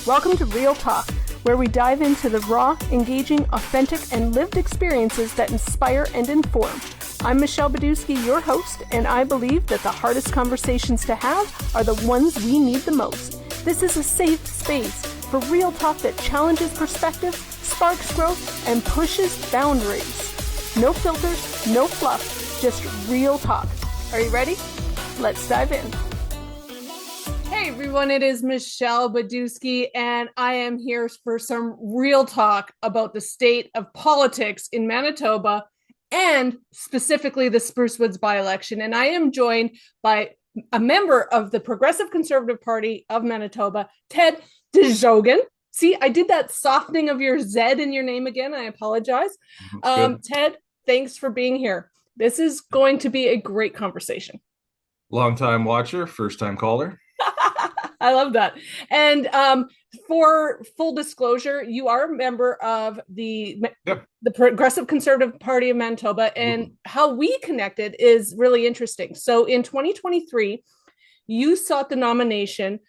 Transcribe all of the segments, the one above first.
Welcome to Real Talk, where we dive into the raw, engaging, authentic, and lived experiences that inspire and inform. I'm Michelle Badusky, your host, and I believe that the hardest conversations to have are the ones we need the most. This is a safe space for real talk that challenges perspective, sparks growth, and pushes boundaries. No filters, no fluff, just real talk. Are you ready? Let's dive in. Hey everyone, it is Michelle Badusky, and I am here for some real talk about the state of politics in Manitoba and specifically the Sprucewoods by-election. And I am joined by a member of the Progressive Conservative Party of Manitoba, Ted Dzogan. See, I did that softening of your Z in your name again. I apologize. Ted, thanks for being here. This is going to be a great conversation. Long-time watcher, first-time caller. I love that. And for full disclosure, you are a member of the Progressive Conservative Party of Manitoba, and how we connected is really interesting. So in 2023, you sought the nomination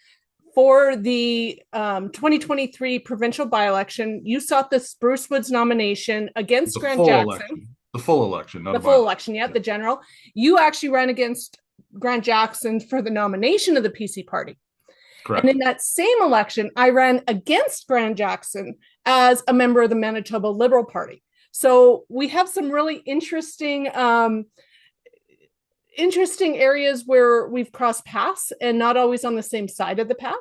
for the 2023 provincial by-election. You sought the Sprucewoods nomination against Grant Jackson. The full election, not the full election, the general. You actually ran against Grant Jackson for the nomination of the PC party. Correct. And in that same election, I ran against Grant Jackson as a member of the Manitoba Liberal Party. So we have some really interesting areas where we've crossed paths and not always on the same side of the path.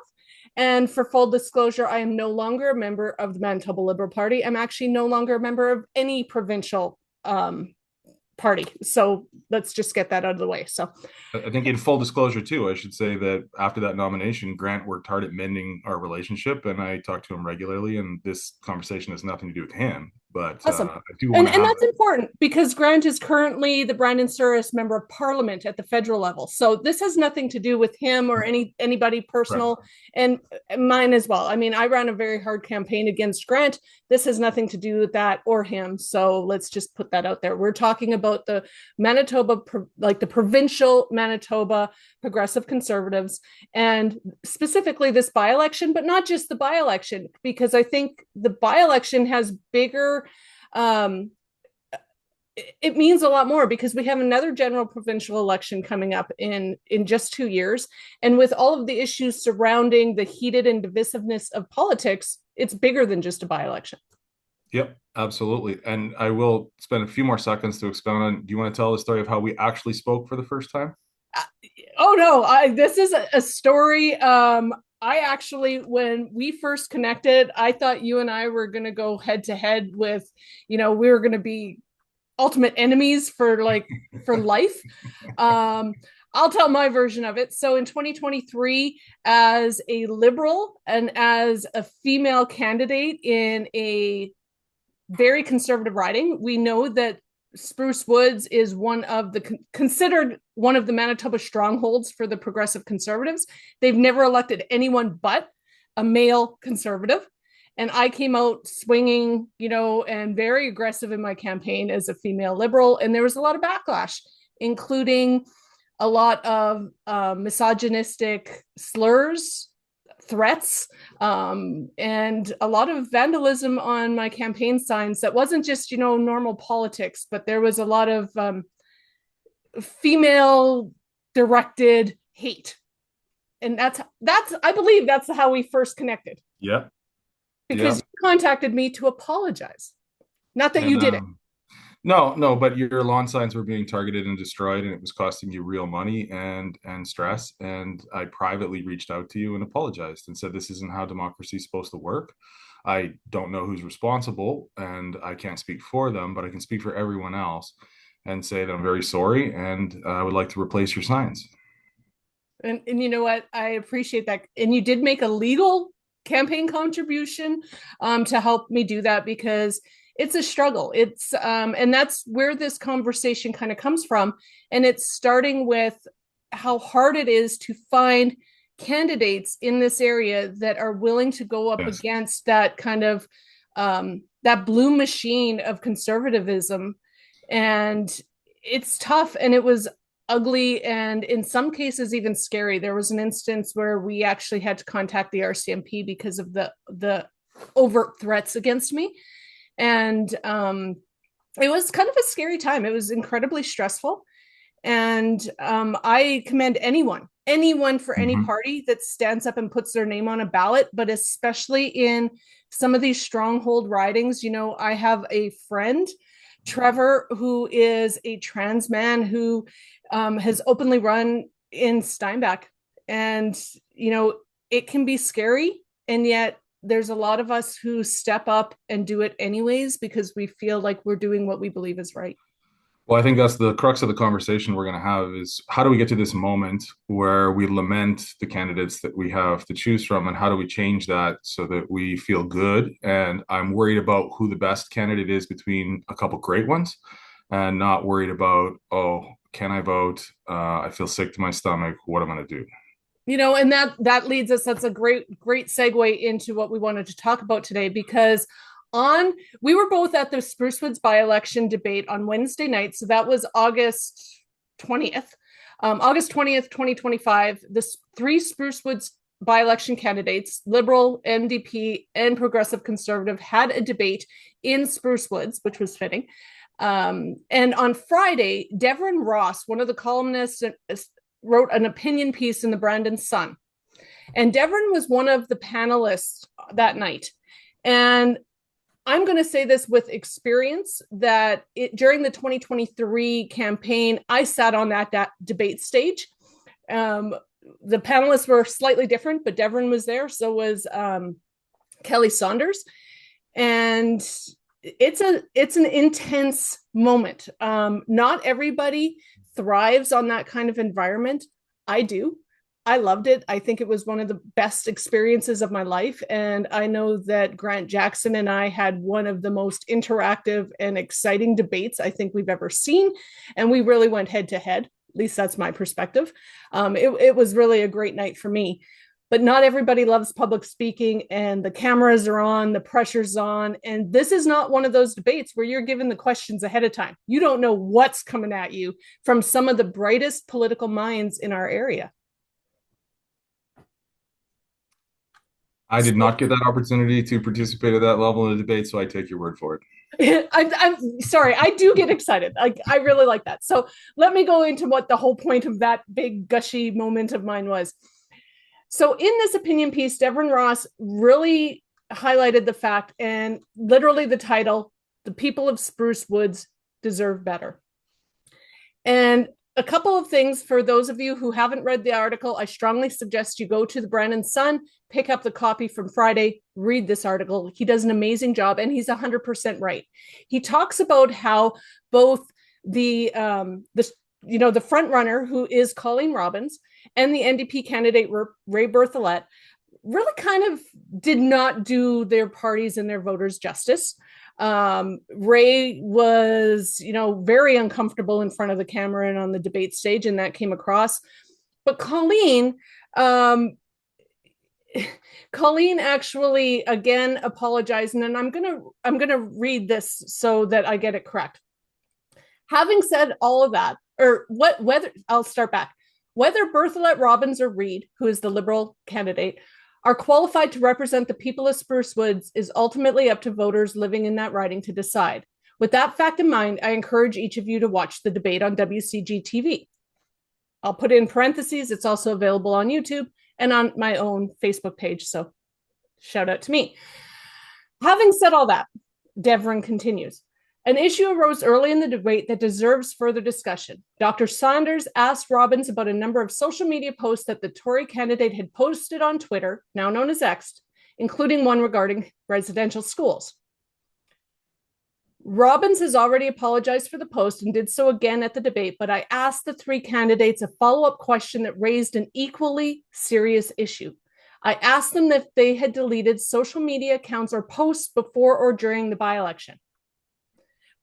And for full disclosure, I am no longer a member of the Manitoba Liberal Party. I'm actually no longer a member of any provincial party. So let's just get that out of the way. So I think in full disclosure too, I should say that after that nomination, Grant worked hard at mending our relationship, and I talk to him regularly, and this conversation has nothing to do with him. But awesome. I do want and that's important because Grant is currently the Brandon Souris Member of Parliament at the federal level. So this has nothing to do with him or anybody personal. Right. And mine as well. I mean, I ran a very hard campaign against Grant. This has nothing to do with that or him. So let's just put that out there. We're talking about the Manitoba, like the provincial Manitoba Progressive Conservatives, and specifically this by-election, but not just the by-election, because I think the by-election has bigger, it means a lot more because we have another general provincial election coming up in just 2 years. And with all of the issues surrounding the heated and divisiveness of politics, it's bigger than just a by-election. Yep, absolutely. And I will spend a few more seconds to expound on. Do you want to tell the story of how we actually spoke for the first time? Oh, no, this is a story. I actually, when we first connected, I thought you and I were going to go head to head with, we were going to be ultimate enemies for life. I'll tell my version of it. So in 2023, as a liberal and as a female candidate in a very conservative riding, we know that Sprucewoods is considered one of the Manitoba strongholds for the Progressive Conservatives. They've never elected anyone but a male conservative. And I came out swinging, and very aggressive in my campaign as a female liberal. And there was a lot of backlash, including a lot of misogynistic slurs, threats, and a lot of vandalism on my campaign signs that wasn't just, normal politics, but there was a lot of female directed hate. And that's, I believe that's how we first connected. Yeah. Because you contacted me to apologize. Not that you did it. No, but your lawn signs were being targeted and destroyed, and it was costing you real money and stress. And I privately reached out to you and apologized and said, this isn't how democracy is supposed to work. I don't know who's responsible, and I can't speak for them, but I can speak for everyone else and say that I'm very sorry, and I would like to replace your signs. And you know what? I appreciate that. And you did make a legal campaign contribution to help me do that, because it's a struggle. It's and that's where this conversation kind of comes from. And it's starting with how hard it is to find candidates in this area that are willing to go up against that kind of that blue machine of conservatism. And it's tough. And it was ugly and in some cases even scary. There was an instance where we actually had to contact the RCMP because of the overt threats against me. And it was kind of a scary time. It was incredibly stressful. And I commend anyone for any Mm-hmm. party that stands up and puts their name on a ballot, but especially in some of these stronghold ridings. You know, I have a friend, Trevor, who is a trans man who has openly run in Steinbach. And, you know, it can be scary. And yet there's a lot of us who step up and do it anyways because we feel like we're doing what we believe is right. Well, I think that's the crux of the conversation we're going to have is how do we get to this moment where we lament the candidates that we have to choose from, and how do we change that so that we feel good? And I'm worried about who the best candidate is between a couple great ones, and not worried about, oh, can I vote? I feel sick to my stomach. What am I going to do? You know, and that leads us, that's a great segue into what we wanted to talk about today, because on we were both at the Sprucewoods by-election debate on Wednesday night. So that was August 20th. August 20th, 2025. The three Sprucewoods by-election candidates, Liberal, NDP, and Progressive Conservative, had a debate in Sprucewoods, which was fitting. And on Friday, Devon Ross, one of the columnists, wrote an opinion piece in the Brandon Sun. And Devon was one of the panelists that night. And I'm going to say this with experience that during the 2023 campaign, I sat on that debate stage. The panelists were slightly different, but Devon was there. So was Kelly Saunders. And it's an intense moment. Not everybody thrives on that kind of environment. I do. I loved it. I think it was one of the best experiences of my life. And I know that Grant Jackson and I had one of the most interactive and exciting debates I think we've ever seen. And we really went head to head. At least that's my perspective. It was really a great night for me. But not everybody loves public speaking, and the cameras are on, the pressure's on. And this is not one of those debates where you're given the questions ahead of time. You don't know what's coming at you from some of the brightest political minds in our area. I did So not get that opportunity to participate at that level in the debate, so I take your word for it. I'm sorry, I do get excited. I really like that. So let me go into what the whole point of that big gushy moment of mine was. So in this opinion piece, Devon Ross really highlighted the fact, and literally the title, "The People of Sprucewoods Deserve Better." And a couple of things for those of you who haven't read the article, I strongly suggest you go to the Brandon Sun, pick up the copy from Friday, read this article. He does an amazing job, and he's 100% right. He talks about how both the front runner, who is Colleen Robbins, and the NDP candidate Ray Berthollet really kind of did not do their parties and their voters justice. Ray was, very uncomfortable in front of the camera and on the debate stage, and that came across. But Colleen actually again apologized, and I'm gonna read this so that I get it correct. Having said all of that, I'll start back. Whether Berthollet, Robbins, or Reid, who is the Liberal candidate, are qualified to represent the people of Sprucewoods is ultimately up to voters living in that riding to decide. With that fact in mind, I encourage each of you to watch the debate on WCG TV. I'll put in parentheses, it's also available on YouTube and on my own Facebook page, so shout out to me. Having said all that, Devon continues. An issue arose early in the debate that deserves further discussion. Dr. Saunders asked Robbins about a number of social media posts that the Tory candidate had posted on Twitter, now known as X, including one regarding residential schools. Robbins has already apologized for the post and did so again at the debate, but I asked the three candidates a follow-up question that raised an equally serious issue. I asked them if they had deleted social media accounts or posts before or during the by-election.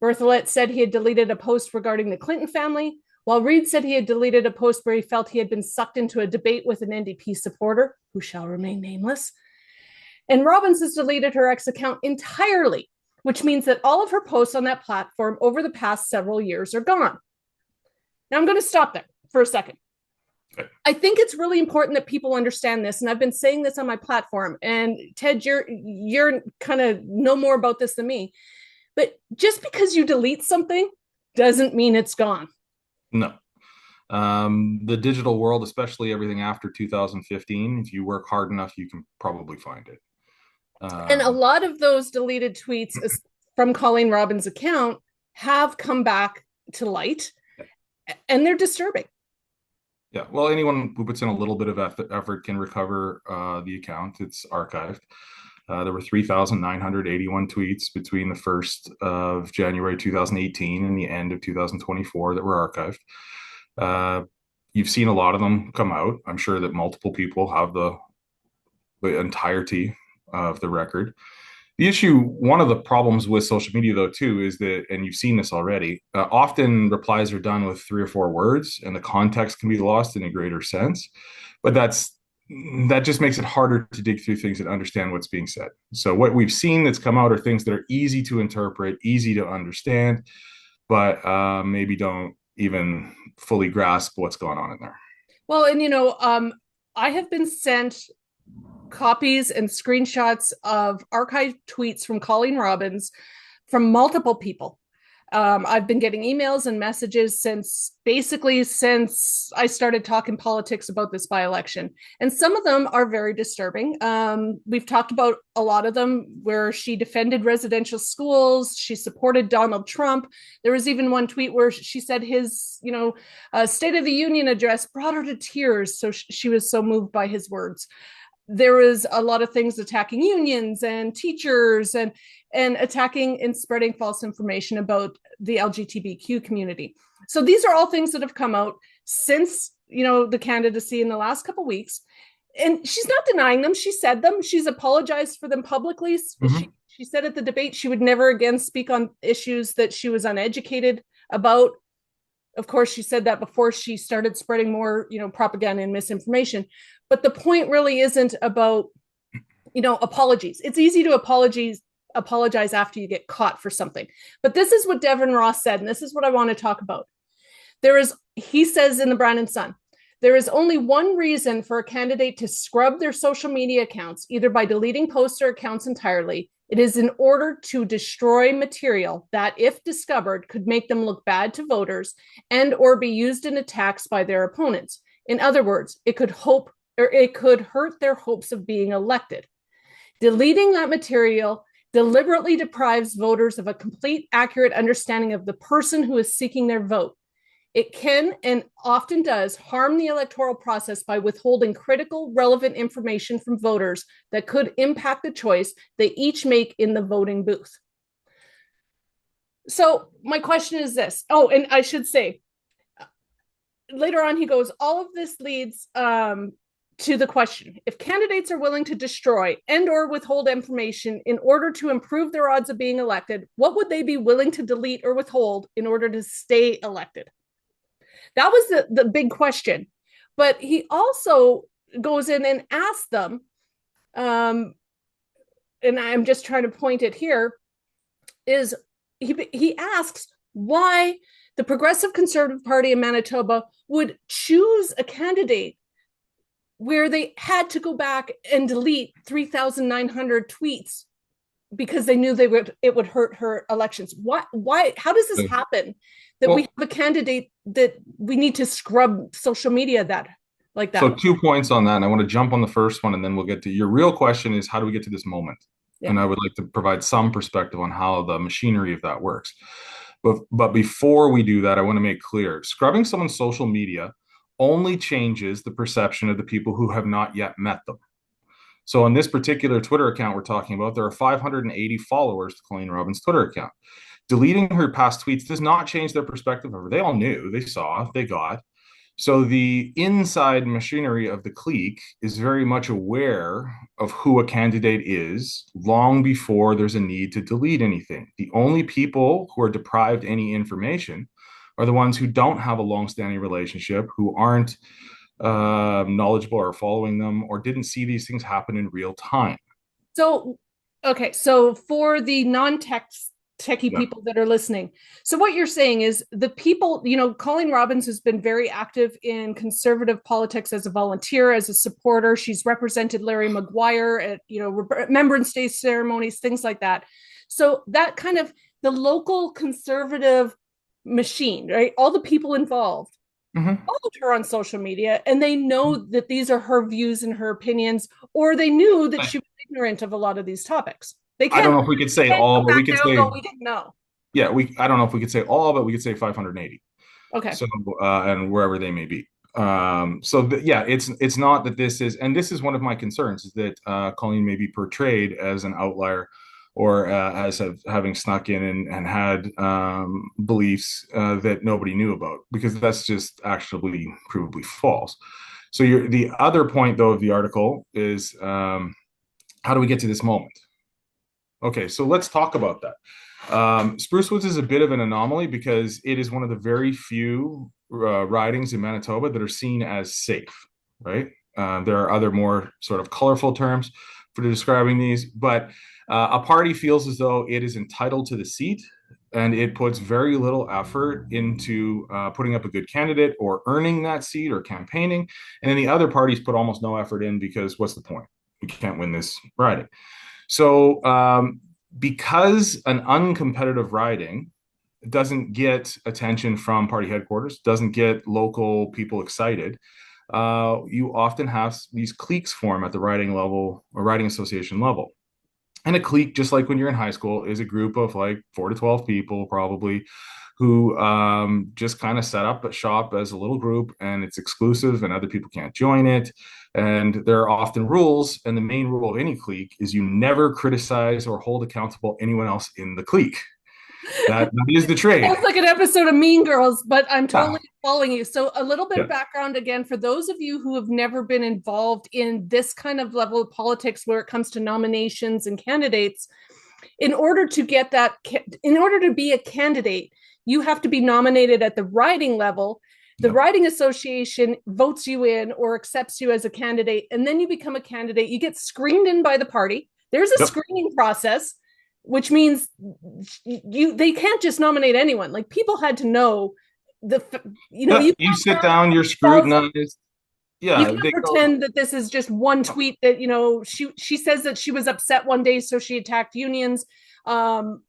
Berthollet said he had deleted a post regarding the Clinton family, while Reid said he had deleted a post where he felt he had been sucked into a debate with an NDP supporter, who shall remain nameless. And Robbins has deleted her X account entirely, which means that all of her posts on that platform over the past several years are gone. Now I'm going to stop there. for a second. Okay. I think it's really important that people understand this, and I've been saying this on my platform. And Ted, you're kind of know more about this than me. But just because you delete something doesn't mean it's gone. No. The digital world, especially everything after 2015, if you work hard enough, you can probably find it. And a lot of those deleted tweets from Colleen Robbins' account have come back to light, and they're disturbing. Yeah, well, anyone who puts in a little bit of effort can recover the account. It's archived. There were 3,981 tweets between the 1st of January 2018 and the end of 2024 that were archived. You've seen a lot of them come out. I'm sure that multiple people have the entirety of the record. The issue, one of the problems with social media, though, too, is that, and you've seen this already, often replies are done with 3 or 4 words, and the context can be lost in a greater sense. But that just makes it harder to dig through things and understand what's being said. So what we've seen that's come out are things that are easy to interpret, easy to understand, but maybe don't even fully grasp what's going on in there. Well, and I have been sent copies and screenshots of archived tweets from Colleen Robbins from multiple people. I've been getting emails and messages since I started talking politics about this by-election. And some of them are very disturbing. We've talked about a lot of them where she defended residential schools. She supported Donald Trump. There was even one tweet where she said his, State of the Union address brought her to tears. So she was so moved by his words. There was a lot of things attacking unions and teachers and attacking and spreading false information about the LGBTQ community. So these are all things that have come out since, the candidacy in the last couple of weeks. And she's not denying them. She said them. She's apologized for them publicly. Mm-hmm. She said at the debate she would never again speak on issues that she was uneducated about. Of course, she said that before she started spreading more, propaganda and misinformation. But the point really isn't about, apologies. It's easy to apologize after you get caught for something. But this is what Devin Ross said, and this is what I want to talk about. He says in the Brandon Sun, there is only one reason for a candidate to scrub their social media accounts, either by deleting posts or accounts entirely. It is in order to destroy material that, if discovered, could make them look bad to voters and or be used in attacks by their opponents. In other words, it could hurt their hopes of being elected. Deleting that material deliberately deprives voters of a complete, accurate understanding of the person who is seeking their vote. It can and often does harm the electoral process by withholding critical, relevant information from voters that could impact the choice they each make in the voting booth. So my question is this. Oh, and I should say, later on he goes, all of this leads to the question, if candidates are willing to destroy and or withhold information in order to improve their odds of being elected, what would they be willing to delete or withhold in order to stay elected? That was the big question. But he also goes in and asks them, and I'm just trying to point it here, is he asks why the Progressive Conservative Party in Manitoba would choose a candidate where they had to go back and delete 3,900 tweets because they knew it would hurt her elections. Why? How does this happen? That we have a candidate that we need to scrub social media like that. So 2 points on that, and I want to jump on the first one, and then we'll get to your real question is how do we get to this moment? Yeah. And I would like to provide some perspective on how the machinery of that works. But before we do that, I want to make clear, scrubbing someone's social media only changes the perception of the people who have not yet met them. So on this particular Twitter account we're talking about, there are 580 followers to Colleen Robbins' Twitter account. Deleting her past tweets does not change their perspective of her. They all knew, they saw, they got. So the inside machinery of the clique is very much aware of who a candidate is long before there's a need to delete anything. The only people who are deprived any information are the ones who don't have a long-standing relationship, who aren't knowledgeable or following them, or didn't see these things happen in real time. So, okay, so for the non-tech techie Yeah. people that are listening. So what you're saying is the people, Colleen Robbins has been very active in conservative politics as a volunteer, as a supporter. She's represented Larry Maguire at, Remembrance Day ceremonies, things like that. So that kind of the local conservative machine, right? All the people involved Mm-hmm. followed her on social media and they know that these are her views and her opinions, or they knew that she was ignorant of a lot of these topics. They I don't can't, know if we could say can't all, go but we back could now and say, go, we didn't know. yeah, I don't know if we could say all, but we could say 580. Okay. So, and wherever they may be. Yeah, it's not that this is, and this is one of my concerns, is that Colleen may be portrayed as an outlier or as having snuck in and had beliefs that nobody knew about, because that's just actually provably false. So the other point, though, of the article is how do we get to this moment? Okay, so let's talk about that. Sprucewoods is a bit of an anomaly because it is one of the very few ridings in Manitoba that are seen as safe, right? There are other more sort of colorful terms for describing these, but a party feels as though it is entitled to the seat and it puts very little effort into putting up a good candidate or earning that seat or campaigning. And then the other parties put almost no effort in because what's the point? We can't win this riding. So, because an uncompetitive riding doesn't get attention from party headquarters, doesn't get local people excited, you often have these cliques form at the riding level or riding association level. And a clique, just like when you're in high school, is a group of like 4 to 12 people, probably, who just kind of set up a shop as a little group, and it's exclusive and other people can't join it. And there are often rules. And the main rule of any clique is you never criticize or hold accountable anyone else in the clique. That is the trade. Sounds like an episode of Mean Girls, but I'm Yeah. totally following you. So, a little bit Yeah. of background again for those of you who have never been involved in this kind of level of politics where it comes to nominations and candidates. In order to get that, in order to be a candidate, you have to be nominated at the riding level. The Yep. riding association votes you in or accepts you as a candidate, and then you become a candidate. You get screened in by the party. There's a Yep. screening process, which means they can't just nominate anyone. Like people had to know Yeah. you You sit have down, you're 1,000. scrutinized. You Yeah. can't They go, pretend that this is just one tweet that she says that she was upset one day, so she attacked unions. Um,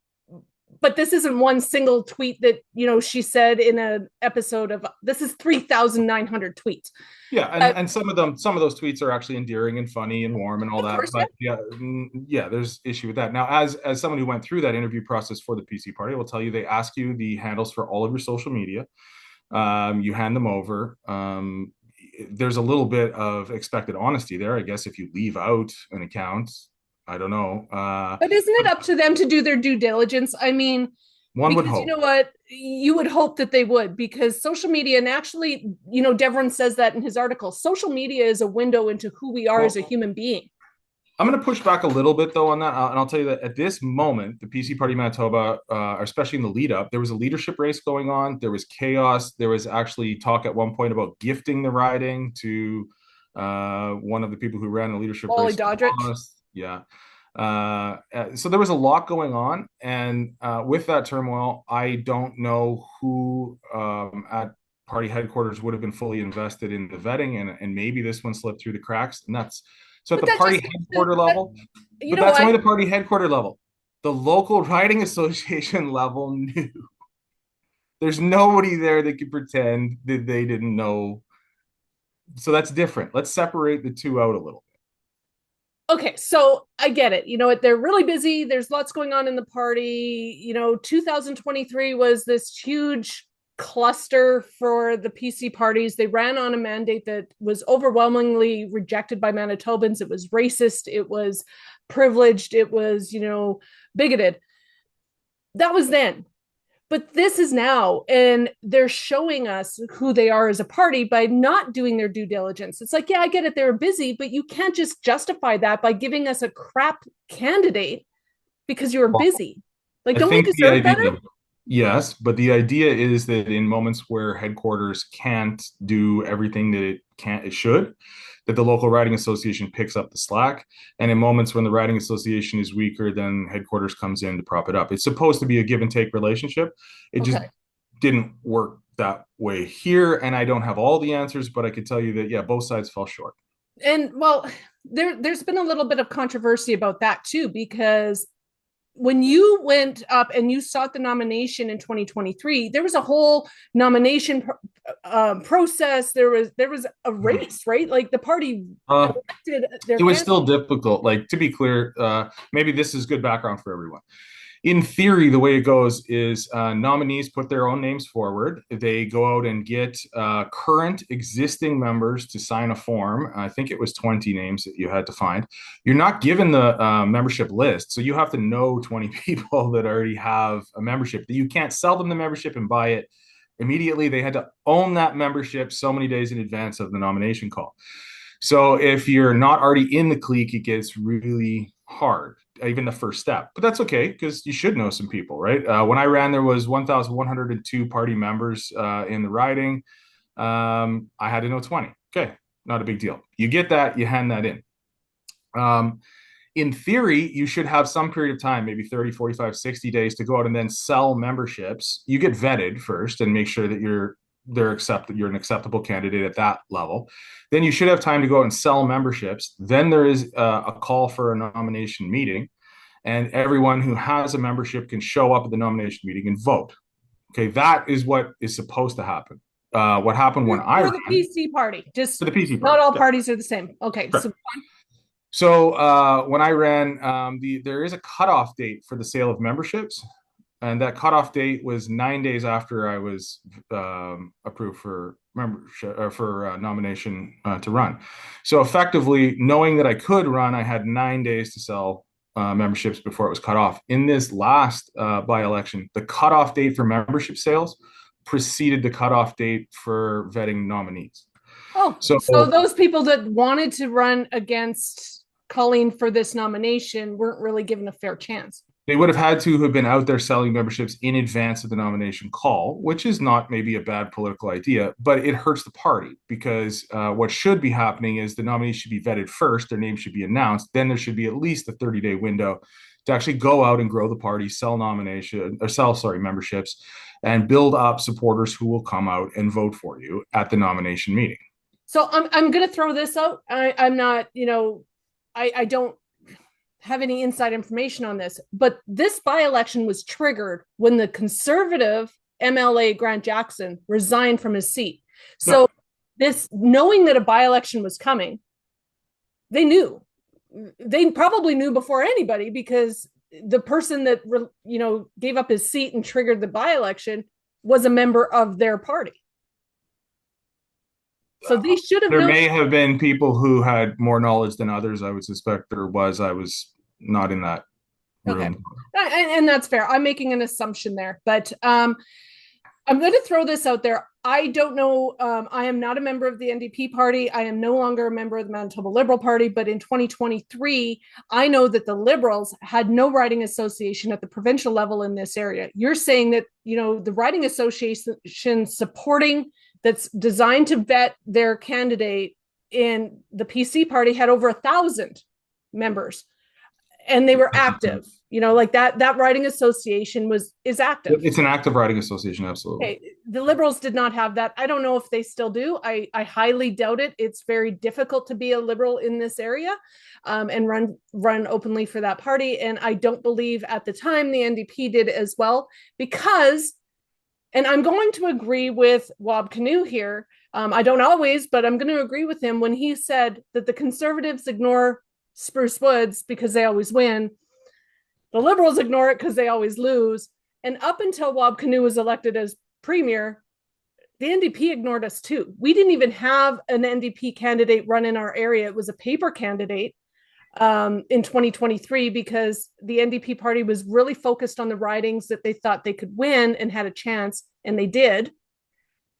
but this isn't one single tweet that she said in an episode of this is 3,900 tweets. yeah, and some of those tweets are actually endearing and funny and warm and all Of that. course, yeah. But yeah, yeah, there's issue with that. Now, as someone who went through that interview process for the PC party, I will tell you they ask you the handles for all of your social media. You hand them over. There's a little bit of expected honesty there, I guess. If you leave out an account, I don't know. But isn't it up to them to do their due diligence? I mean, One would because you hope. know what, you would hope that they would, because social media, and actually, Devron says that in his article, social media is a window into who we are as a Well, human being. I'm going to push back a little bit though on that, and I'll tell you that at this moment, the PC Party Manitoba, especially in the lead up, there was a leadership race going on. There was chaos. There was actually talk at one point about gifting the riding to one of the people who ran the leadership Wally race. Doddridge. Yeah. So there was a lot going on, and with that turmoil, I don't know who at party headquarters would have been fully invested in the vetting, and maybe this one slipped through the cracks, and that's so at But the that party just headquarter level. you But know that's I only the party headquarter level. The local riding association level knew. There's nobody there that could pretend that they didn't know. So that's different. Let's separate the two out a little. Okay, so I get it. You know what? They're really busy. There's lots going on in the party. 2023 was this huge cluster for the PC parties. They ran on a mandate that was overwhelmingly rejected by Manitobans. It was racist. It was privileged. It was, bigoted. That was then. But this is now, and they're showing us who they are as a party by not doing their due diligence. It's like, yeah, I get it, they're busy, but you can't just justify that by giving us a crap candidate because you were Well, busy. Like, I don't we think the deserve better? idea Yes, but the idea is that in moments where headquarters can't do everything that it should, that the local riding association picks up the slack. And in moments when the riding association is weaker, then headquarters comes in to prop it up. It's supposed to be a give and take relationship. It just Okay. didn't work that way here. And I don't have all the answers, but I could tell you that, yeah, both sides fell short. And well, there's been a little bit of controversy about that too, because when you went up and you sought the nomination in 2023, there was a whole nomination process. There was a race, right? Like the party Uh, elected their it was candidate. still difficult. Like, to be clear, maybe this is good background for everyone. In theory, the way it goes is nominees put their own names forward. They go out and get current existing members to sign a form. I think it was 20 names that you had to find. You're not given the membership list, so you have to know 20 people that already have a membership. You can't sell them the membership and buy it immediately. They had to own that membership so many days in advance of the nomination call. So if you're not already in the clique, it gets really hard, even the first step. But that's okay because you should know some people, right? When I ran, there was 1,102 party members in the riding. I had to know 20. Okay, not a big deal. You get that, you hand that in. Um, in theory, you should have some period of time, maybe 30, 45, 60 days to go out and then sell memberships. You get vetted first and make sure that you're an acceptable candidate at that level. Then you should have time to go out and sell memberships. Then there is a call for a nomination meeting, and everyone who has a membership can show up at the nomination meeting and vote. Okay, that is what is supposed to happen. What happened when I For the ran PC party, for just the PC not party? all Yeah. parties are the same. Okay, so So when I ran, there is a cutoff date for the sale of memberships, and that cutoff date was 9 days after I was approved for membership for nomination to run. So effectively, knowing that I could run, I had 9 days to sell memberships before it was cut off. In this last by-election, the cutoff date for membership sales preceded the cutoff date for vetting nominees. oh, So so those people that wanted to run against Colleen for this nomination weren't really given a fair chance. they would have had to have been out there selling memberships in advance of the nomination call, which is not maybe a bad political idea, but it hurts the party because what should be happening is the nominees should be vetted first, their name should be announced, then there should be at least a 30-day window to actually go out and grow the party, sell memberships, and build up supporters who will come out and vote for you at the nomination meeting. So I'm going to throw this out. I'm not, I don't have any inside information on this, but this by-election was triggered when the conservative MLA Grant Jackson resigned from his seat. Yeah. So this, knowing that a by-election was coming, they knew. They probably knew before anybody because the person that gave up his seat and triggered the by-election was a member of their party. So they should have There known. may have been people who had more knowledge than others. I would suspect there was. I was not in that Okay, room. and that's fair. I'm making an assumption there, but I'm going to throw this out there. I don't know. I am not a member of the NDP party. I am no longer a member of the Manitoba Liberal Party. But in 2023, I know that the Liberals had no riding association at the provincial level in this area. You're saying that the riding association supporting that's designed to vet their candidate in the PC party had over 1,000 members, and they were active. Like that riding association is active. It's an active riding association, absolutely. Okay. The Liberals did not have that. I don't know if they still do. I highly doubt it. It's very difficult to be a Liberal in this area and run openly for that party. And I don't believe at the time the NDP did as well because, and I'm going to agree with Wob Canoe here. I don't always, but I'm going to agree with him when he said that the Conservatives ignore Sprucewoods because they always win. The Liberals ignore it because they always lose. And up until Wob Canoe was elected as premier, the NDP ignored us too. We didn't even have an NDP candidate run in our area. It was a paper candidate in 2023 because the NDP party was really focused on the ridings that they thought they could win and had a chance, and they did.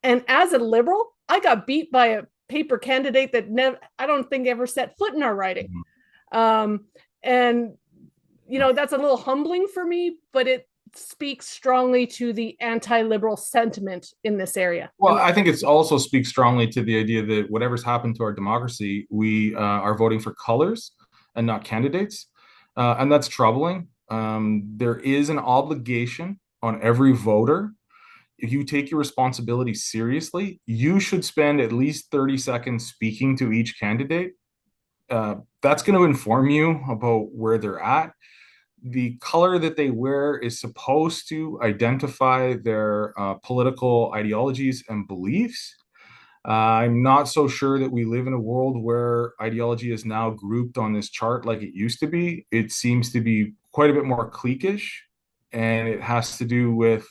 And as a Liberal, I got beat by a paper candidate that I don't think ever set foot in our riding. And that's a little humbling for me, but it's speaks strongly to the anti-liberal sentiment in this area. Well, I think it's also speaks strongly to the idea that whatever's happened to our democracy, we are voting for colors and not candidates. And that's troubling. There is an obligation on every voter. If you take your responsibility seriously, you should spend at least 30 seconds speaking to each candidate. That's going to inform you about where they're at. The color that they wear is supposed to identify their political ideologies and beliefs. I'm not so sure that we live in a world where ideology is now grouped on this chart like it used to be. It seems to be quite a bit more cliquish, and it has to do with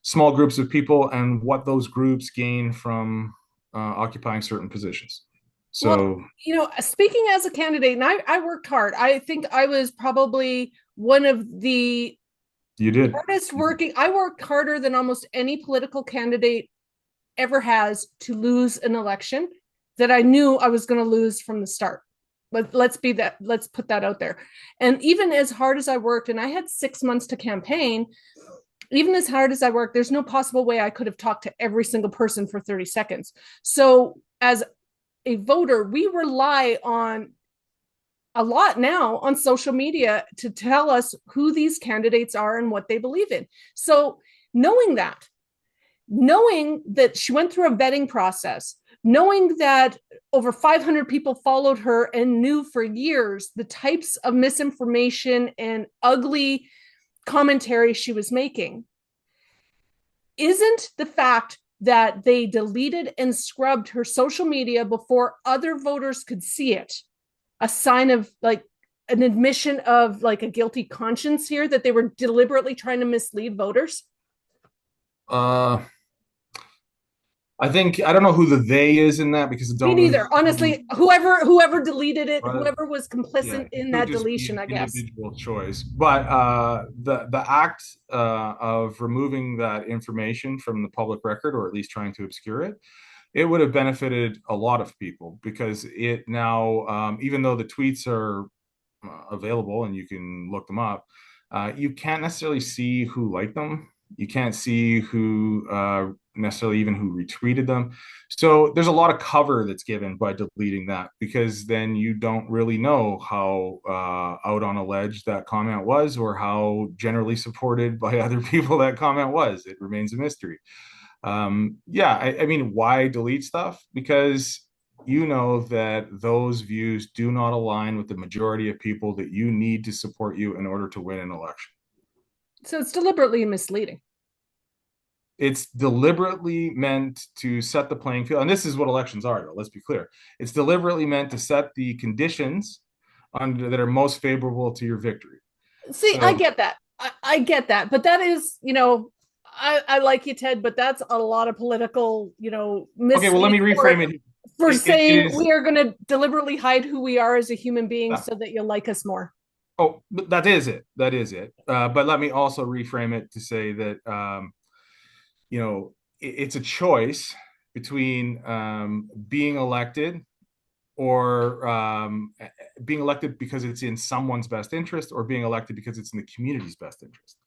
small groups of people and what those groups gain from occupying certain positions. Well, So speaking as a candidate, and I worked hard. I think I was probably one of the you did. hardest working. I worked harder than almost any political candidate ever has to lose an election that I knew I was going to lose from the start. Let's put that out there. And even as hard as I worked, and I had 6 months to campaign, even as hard as I worked, there's no possible way I could have talked to every single person for 30 seconds. So as a voter, we rely on a lot now on social media to tell us who these candidates are and what they believe in. So knowing that she went through a vetting process, knowing that over 500 people followed her and knew for years the types of misinformation and ugly commentary she was making, isn't the fact that they deleted and scrubbed her social media before other voters could see it a sign of like an admission of like a guilty conscience here, that they were deliberately trying to mislead voters? Uh, I think I don't know who the they is in that because it Me don't. neither. Honestly, whoever deleted it, But whoever was yeah, complicit it in could that just be deletion, an I guess. individual choice. But the act of removing that information from the public record, or at least trying to obscure it, it would have benefited a lot of people because it now, even though the tweets are available and you can look them up, you can't necessarily see who liked them. You can't see who necessarily even who retweeted them. So there's a lot of cover that's given by deleting that because then you don't really know how out on a ledge that comment was or how generally supported by other people that comment was. It remains a mystery. Yeah, I mean, why delete stuff? Because you know that those views do not align with the majority of people that you need to support you in order to win an election. So it's deliberately misleading. It's deliberately meant to set the playing field. And this is what elections are, though, let's be clear. It's deliberately meant to set the conditions that are most favorable to your victory. See, I So, get that. I get that. But that is, I like you, Ted, but that's a lot of political, okay, well, let me misleading reframe it. for It saying is, we are going to deliberately hide who we are as a human being uh, so that you'll like us more. oh, that is it. That is it. But let me also reframe it to say that, it's a choice between being elected or being elected because it's in someone's best interest or being elected because it's in the community's best interest.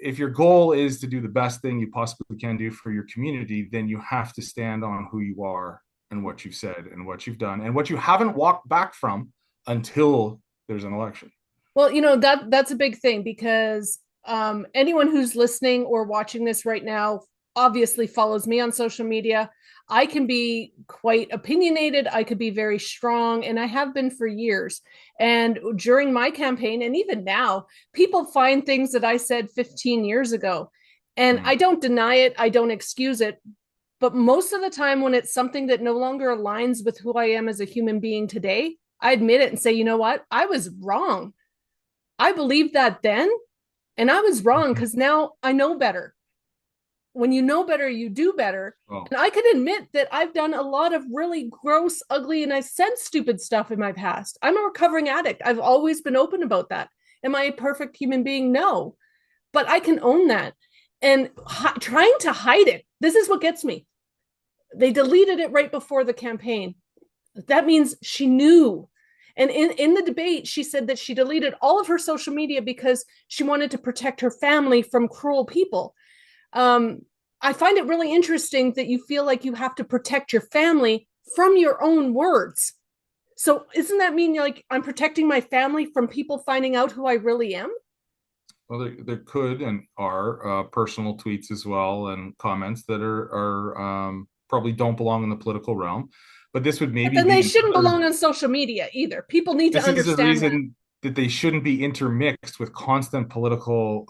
If your goal is to do the best thing you possibly can do for your community, then you have to stand on who you are and what you've said and what you've done and what you haven't walked back from until there's an election. Well, that's a big thing because anyone who's listening or watching this right now obviously follows me on social media. I can be quite opinionated. I could be very strong, and I have been for years. And during my campaign, and even now, people find things that I said 15 years ago. And I don't deny it, I don't excuse it. But most of the time, when it's something that no longer aligns with who I am as a human being today, I admit it and say, you know what? I was wrong. I believed that then, and I was wrong because now I know better. When you know better, you do better. Oh. And I can admit that I've done a lot of really gross, ugly, and I said stupid stuff in my past. I'm a recovering addict. I've always been open about that. Am I a perfect human being? No. But I can own that. And trying to hide it, this is what gets me. They deleted it right before the campaign. That means she knew. And in the debate, she said that she deleted all of her social media because she wanted to protect her family from cruel people. Um, I find it really interesting that you feel like you have to protect your family from your own words. So isn't that mean like I'm protecting my family from people finding out who I really am? Well, there could and are personal tweets as well and comments that are probably don't belong in the political realm. But this would But maybe then they be shouldn't another. belong on social media either. People need to This is a understand that. reason that they shouldn't be intermixed with constant political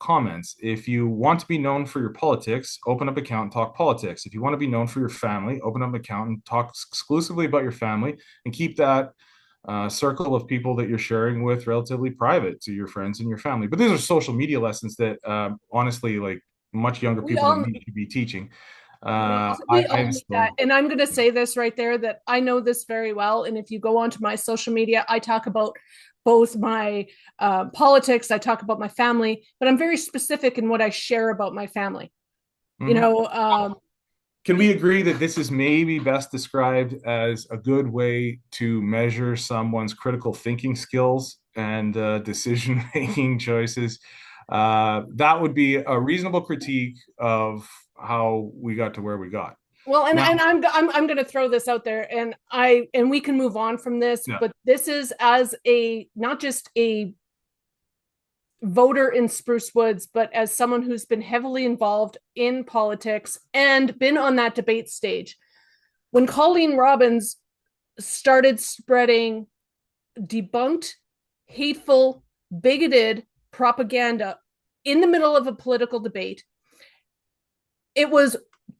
comments. If you want to be known for your politics, open up an account and talk politics. If you want to be known for your family, open up an account and talk exclusively about your family and keep that circle of people that you're sharing with relatively private to your friends and your family. But these are social media lessons that honestly, like much younger We people than all me should be teaching. we I all am need that. still, And I'm going to say this right there that I know this very well. And if you go onto my social media, I talk about both my politics, I talk about my family, but I'm very specific in what I share about my family. You Mhm. know, Can we agree that this is maybe best described as a good way to measure someone's critical thinking skills and decision making choices? That would be a reasonable critique of how we got to where we got. well, and Now, I'm going to throw this out there, and we can move on from this, yeah. but this is as a not just a voter in Sprucewoods, but as someone who's been heavily involved in politics and been on that debate stage. When Colleen Robbins started spreading debunked, hateful, bigoted propaganda in the middle of a political debate, it was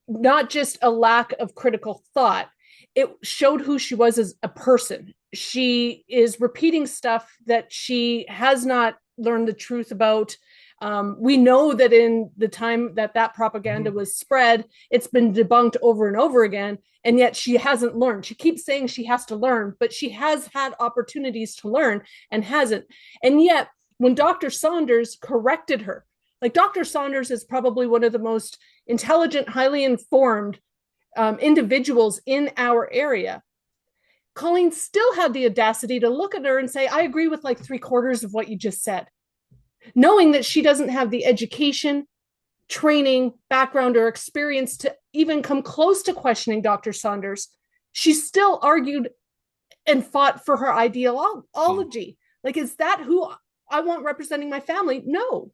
not just a lack of critical thought, it showed who she was as a person. She is repeating stuff that she has not learned the truth about. We know that in the time that that propaganda Mhm. was spread, it's been debunked over and over again, and yet she hasn't learned. She keeps saying she has to learn, but she has had opportunities to learn and hasn't. And yet, when Dr. Saunders corrected her, like Dr. Saunders is probably one of the most intelligent, highly informed individuals in our area. Colleen still had the audacity to look at her and say, I agree with like 3/4 of what you just said, knowing that she doesn't have the education, training, background, or experience to even come close to questioning Dr. Saunders. She still argued and fought for her ideology. Like, is that who I want representing my family? No.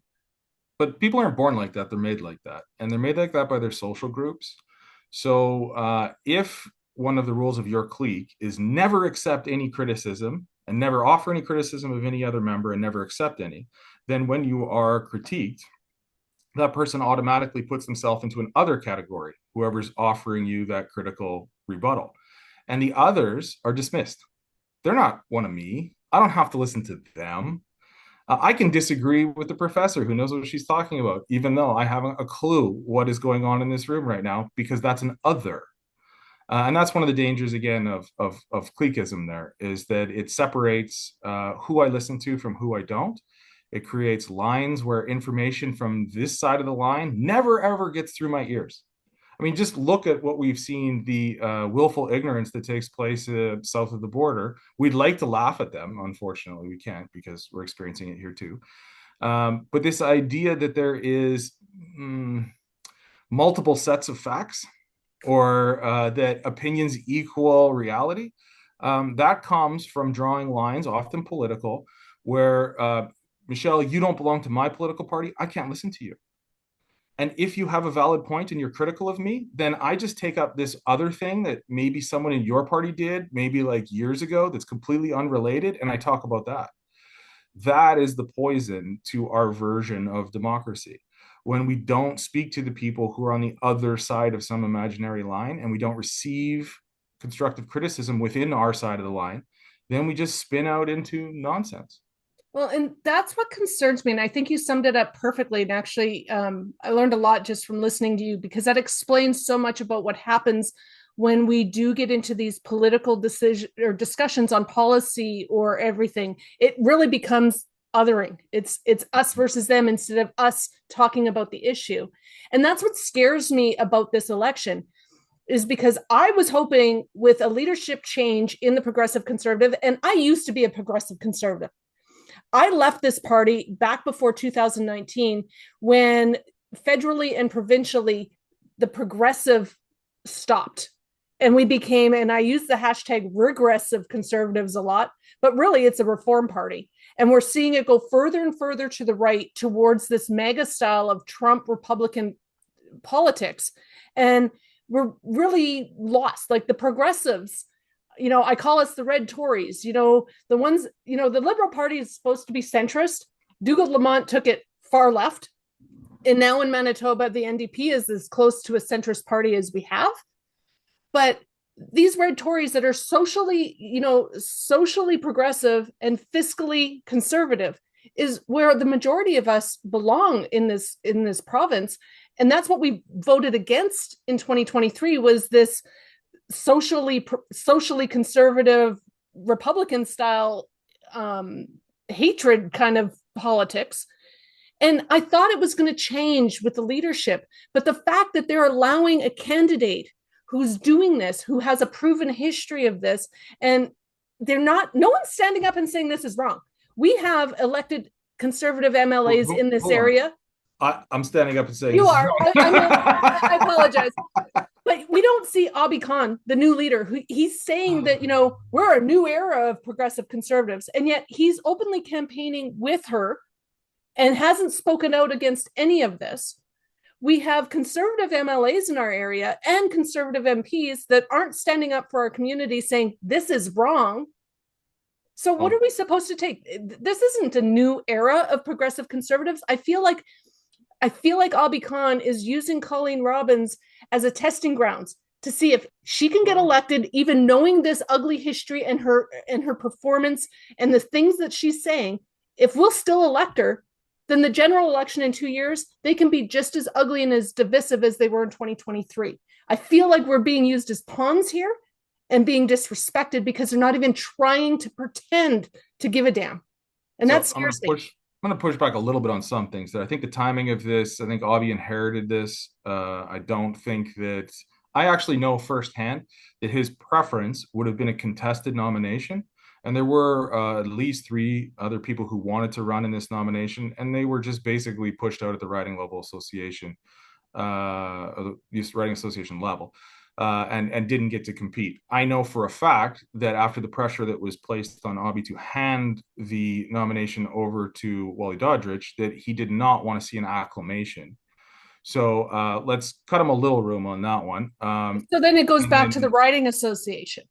But people aren't born like that. They're made like that. And they're made like that by their social groups. So if one of the rules of your clique is never accept any criticism and never offer any criticism of any other member and never accept any, then when you are critiqued, that person automatically puts themselves into an other category, whoever's offering you that critical rebuttal. And the others are dismissed. They're not one of me. I don't have to listen to them. I can disagree with the professor who knows what she's talking about, even though I haven't a clue what is going on in this room right now, because that's an other. And that's one of the dangers, again, of cliquism there, is that it separates who I listen to from who I don't. It creates lines where information from this side of the line never, ever gets through my ears. I mean, just look at what we've seen, the willful ignorance that takes place south of the border. We'd like to laugh at them. Unfortunately, we can't because we're experiencing it here too. But this idea that there is multiple sets of facts or that opinions equal reality, that comes from drawing lines, often political, where, Michelle, you don't belong to my political party. I can't listen to you. And if you have a valid point and you're critical of me, then I just take up this other thing that maybe someone in your party did, maybe like years ago, that's completely unrelated, and I talk about that. That is the poison to our version of democracy. When we don't speak to the people who are on the other side of some imaginary line and we don't receive constructive criticism within our side of the line, then we just spin out into nonsense. Well, and that's what concerns me. And I think you summed it up perfectly. And actually, I learned a lot just from listening to you because that explains so much about what happens when we do get into these political decision or discussions on policy or everything. It really becomes othering. It's us versus them instead of us talking about the issue. And that's what scares me about this election. is because I was hoping with a leadership change in the progressive conservative, and I used to be a progressive conservative. I left this party back before 2019 when federally and provincially the progressive stopped. And we became, and I use the hashtag regressive conservatives a lot, but really it's a reform party. And we're seeing it go further and further to the right towards this mega style of Trump Republican politics. And we're really lost. Like the progressives, I call us the red Tories, the ones, the Liberal Party is supposed to be centrist. Dougald Lamont took it far left. And now in Manitoba, the NDP is as close to a centrist party as we have. But these red Tories that are socially progressive and fiscally conservative is where the majority of us belong in this province. And that's what we voted against in 2023 was this socially conservative Republican style hatred kind of politics. And I thought it was going to change with the leadership. But the fact that they're allowing a candidate who's doing this, who has a proven history of this, and no one's standing up and saying this is wrong. We have elected conservative MLAs in this area. I'm standing up and saying you are. I apologize. But we don't see Abi Khan, the new leader, he's saying that, we're a new era of progressive conservatives. And yet he's openly campaigning with her and hasn't spoken out against any of this. We have conservative MLAs in our area and conservative MPs that aren't standing up for our community saying this is wrong. So what are we supposed to take? This isn't a new era of progressive conservatives. I feel like Abi Khan is using Colleen Robbins as a testing grounds to see if she can get elected, even knowing this ugly history and her performance and the things that she's saying. If we'll still elect her, then the general election in 2 years, they can be just as ugly and as divisive as they were in 2023. I feel like we're being used as pawns here and being disrespected because they're not even trying to pretend to give a damn. And that scares me. I'm going to push back a little bit on some things. I think the timing of this, I think Avi inherited this. I don't think that, I actually know firsthand that his preference would have been a contested nomination. And there were at least 3 other people who wanted to run in this nomination, and they were just basically pushed out at the riding level association, riding association level, and didn't get to compete. I know for a fact that after the pressure that was placed on Avi to hand the nomination over to Wally Doddridge, that he did not want to see an acclamation. So let's cut him a little room on that one. So then it goes back to the riding association.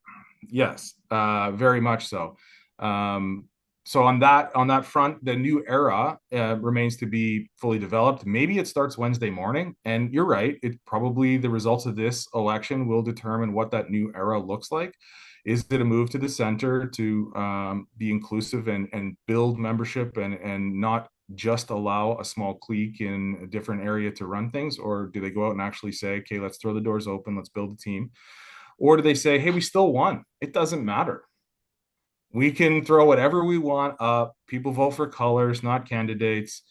Yes, very much so. So on that front, the new era remains to be fully developed. Maybe it starts Wednesday morning, and you're right. It probably the results of this election will determine what that new era looks like. Is it a move to the center to be inclusive and build membership and not just allow a small clique in a different area to run things, or do they go out and actually say, okay, let's throw the doors open, let's build a team? Or do they say, hey, we still won. It doesn't matter. We can throw whatever we want up. People vote for colors, not candidates.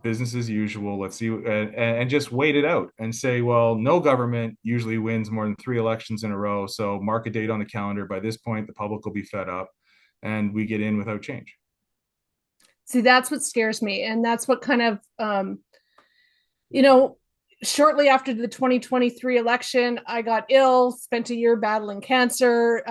Business as usual. Let's see, and just wait it out and say, well, no government usually wins more than 3 elections in a row. So mark a date on the calendar. By this point, the public will be fed up and we get in without change. See, that's what scares me. And that's what kind of, shortly after the 2023 election, I got ill, spent a year battling cancer,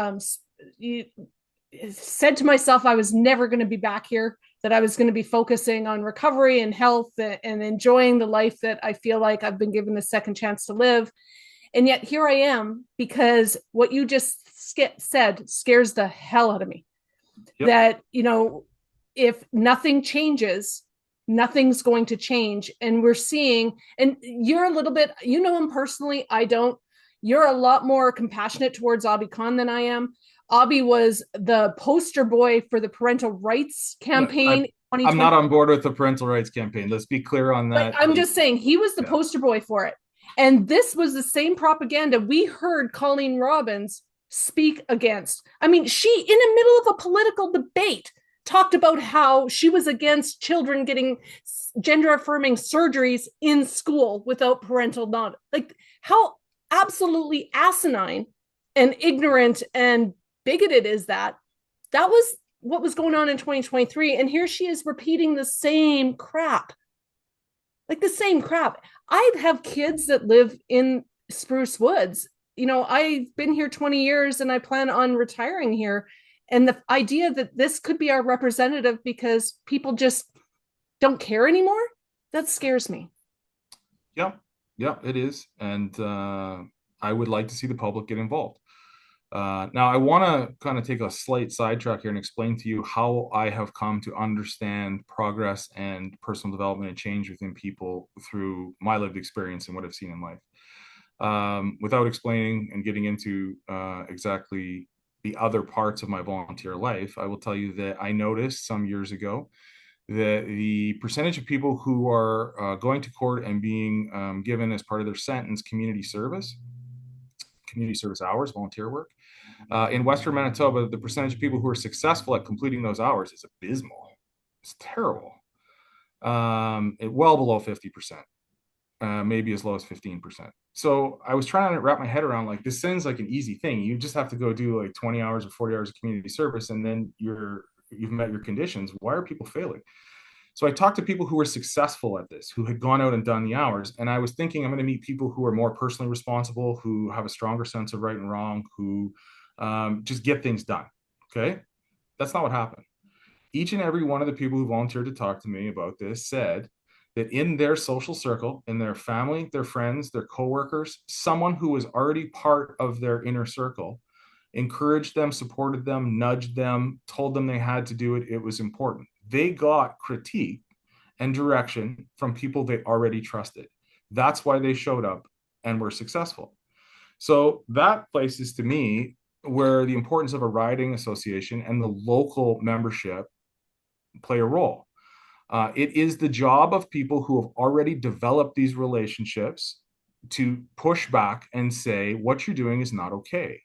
said to myself I was never going to be back here, that I was going to be focusing on recovery and health and enjoying the life that I feel like I've been given a second chance to live. And yet here I am, because what you just said scares the hell out of me. Yep. That, if nothing changes, nothing's going to change. And we're seeing, and you're a little bit, him personally, I don't. You're a lot more compassionate towards Abi Khan than I am. Abi was the poster boy for the parental rights campaign. I'm not on board with the parental rights campaign. Let's be clear on that. But I'm just saying he was the poster boy for it. And this was the same propaganda we heard Colleen Robbins speak against. I mean, she, in the middle of a political debate, talked about how she was against children getting gender affirming surgeries in school without parental knowledge. Like, how absolutely asinine and ignorant and bigoted as that was what was going on in 2023. And here she is repeating the same crap, like the same crap. I have kids that live in Sprucewoods. I've been here 20 years and I plan on retiring here. And the idea that this could be our representative because people just don't care anymore, that scares me. Yeah, yeah, it is. And I would like to see the public get involved. Now, I want to kind of take a slight sidetrack here and explain to you how I have come to understand progress and personal development and change within people through my lived experience and what I've seen in life. Without explaining and getting into exactly the other parts of my volunteer life, I will tell you that I noticed some years ago that the percentage of people who are going to court and being given as part of their sentence community service hours, volunteer work, in Western Manitoba, the percentage of people who are successful at completing those hours is abysmal. It's terrible. Well below 50%, maybe as low as 15%. So I was trying to wrap my head around, like, this seems like an easy thing. You just have to go do like 20 hours or 40 hours of community service, and then you've met your conditions. Why are people failing? So I talked to people who were successful at this, who had gone out and done the hours. And I was thinking I'm going to meet people who are more personally responsible, who have a stronger sense of right and wrong, who just get things done. Okay. That's not what happened. Each and every one of the people who volunteered to talk to me about this said that in their social circle, in their family, their friends, their coworkers, someone who was already part of their inner circle encouraged them, supported them, nudged them, told them they had to do it. It was important. They got critique and direction from people they already trusted. That's why they showed up and were successful. So that places to me where the importance of a riding association and the local membership play a role. It is the job of people who have already developed these relationships to push back and say, what you're doing is not okay.